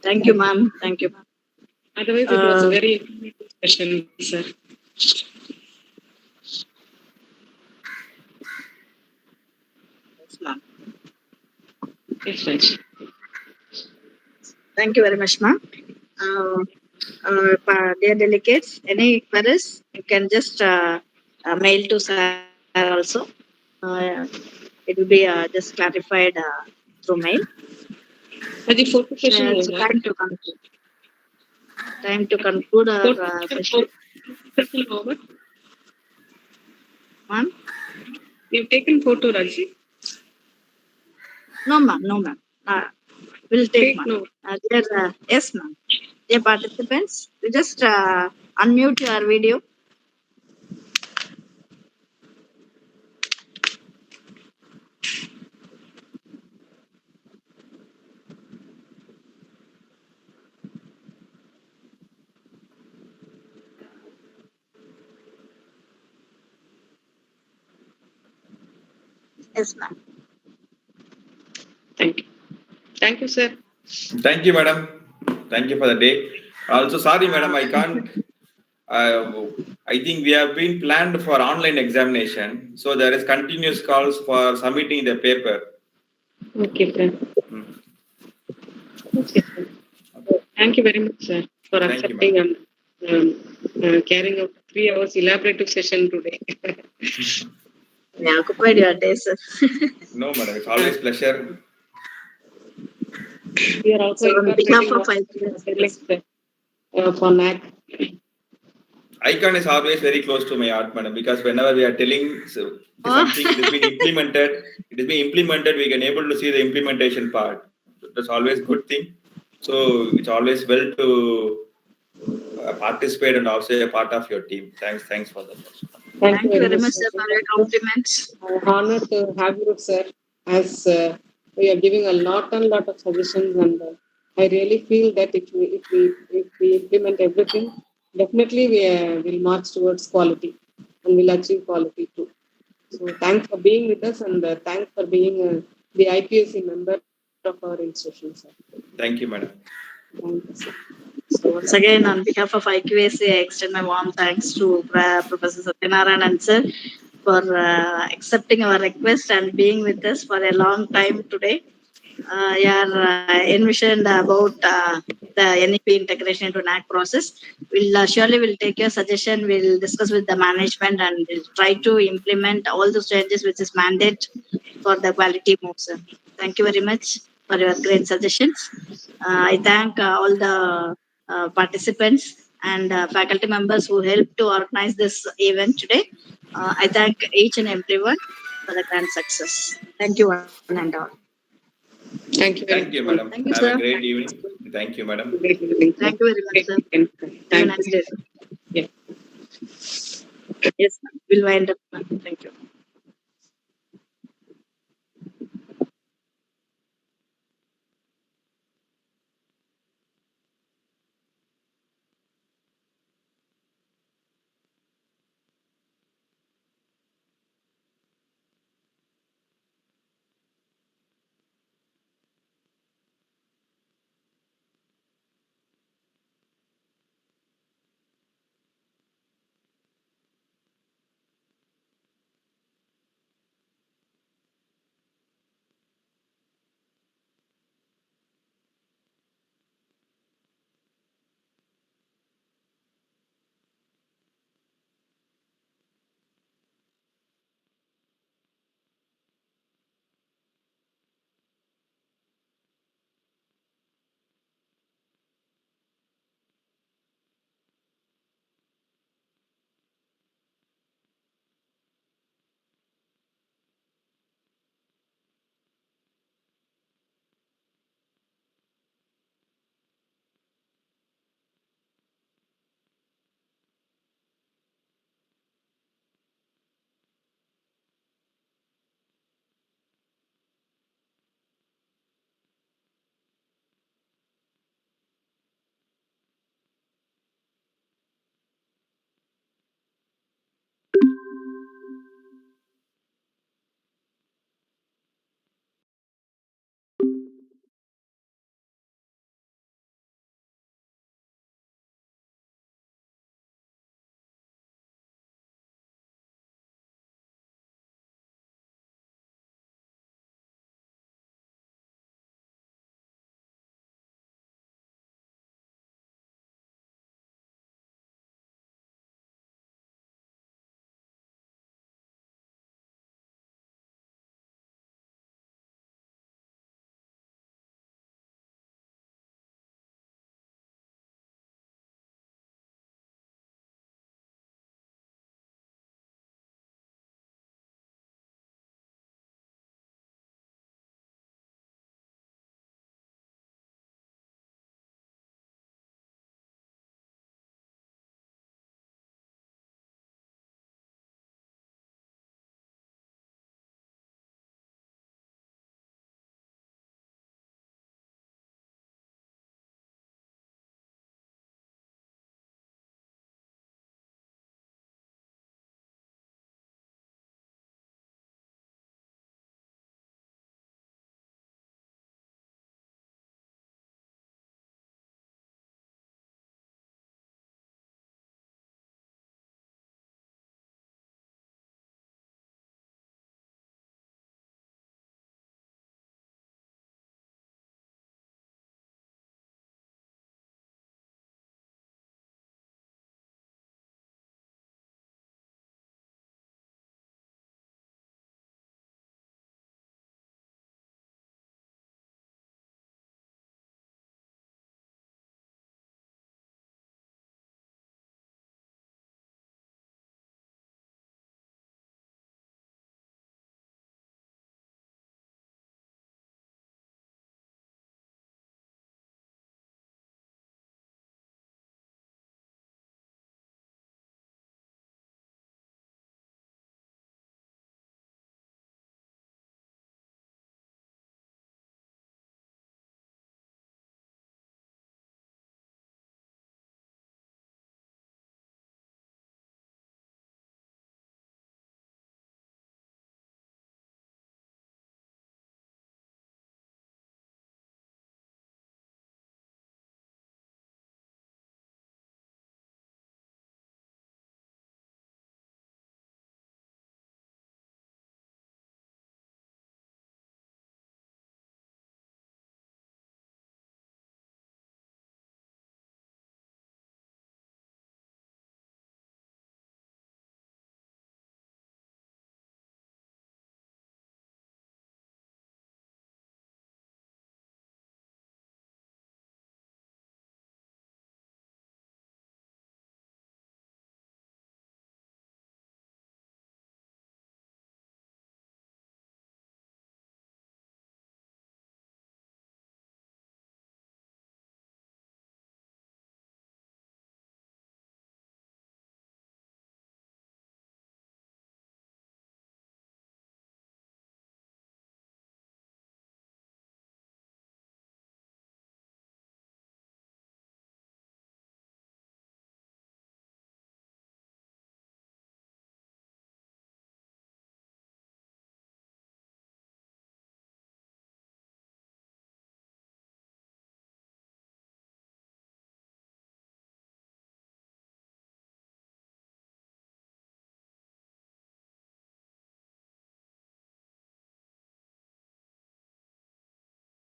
Thank you, ma'am. Thank you, ma'am. Otherwise, it was a very informative session, sir. Yes, ma'am. Yes, Raj. Thank you very much, ma'am. Dear delegates, any queries, you can just mail to sir also. It will be just clarified through mail. The photo session It's was time to conclude. time to conclude our session. Over. Ma'am? You've taken photo, Raji? No, ma'am. No, ma'am. We'll take, Take ma'am. note. Yes, ma'am. Dear participants, you just unmute your video. Yes, ma'am. Thank you. Thank you, sir. Thank you, madam. Thank you for the day. Also, sorry, madam, I can't. I think we have been planned for online examination, so there is continuous calls for submitting the paper. Okay, sir. Okay, sir. Thank you very much, sir, for Thank you, accepting and carrying out 3 hours elaborative session today. Yeah, occupied your day, sir. No, madam, it's always pleasure. We are also So on behalf incorporating of IQS, for NAC. Icon is always very close to my heart, madam, because whenever we are telling something, it has been implemented, we can able to see the implementation part. That's always good thing. So it's always well to participate and also a part of your team. Thanks for that. Thank you very much, sir, for your compliments. Honored to have you, sir, as we are giving a lot of suggestions, and I really feel that if we implement everything, definitely we will march towards quality and will achieve quality too. So thanks for being with us, and thanks for being the IPSC member of our institution, sir. Thank you, madam. Thank you, sir. So once again, on behalf of IQAC, I extend my warm thanks to Professor Satyanarayanan sir for accepting our request and being with us for a long time today. You are envisioned about the NEP integration into NAC process. We'll surely will take your suggestion. We'll discuss with the management and we'll try to implement all those changes which is mandate for the quality moves. Thank you very much for your great suggestions. I thank all the participants and faculty members who helped to organize this event today. I thank each and everyone for the grand success. Thank you one and all. Thank you very Thank you, much. madam. Thank you, Have sir. a great evening. Thank you, madam. Great evening, sir. Thank you very much, sir. Have a Thank nice you. day, sir. Yeah. Yes, ma'am. We'll wind up, ma'am. Thank you.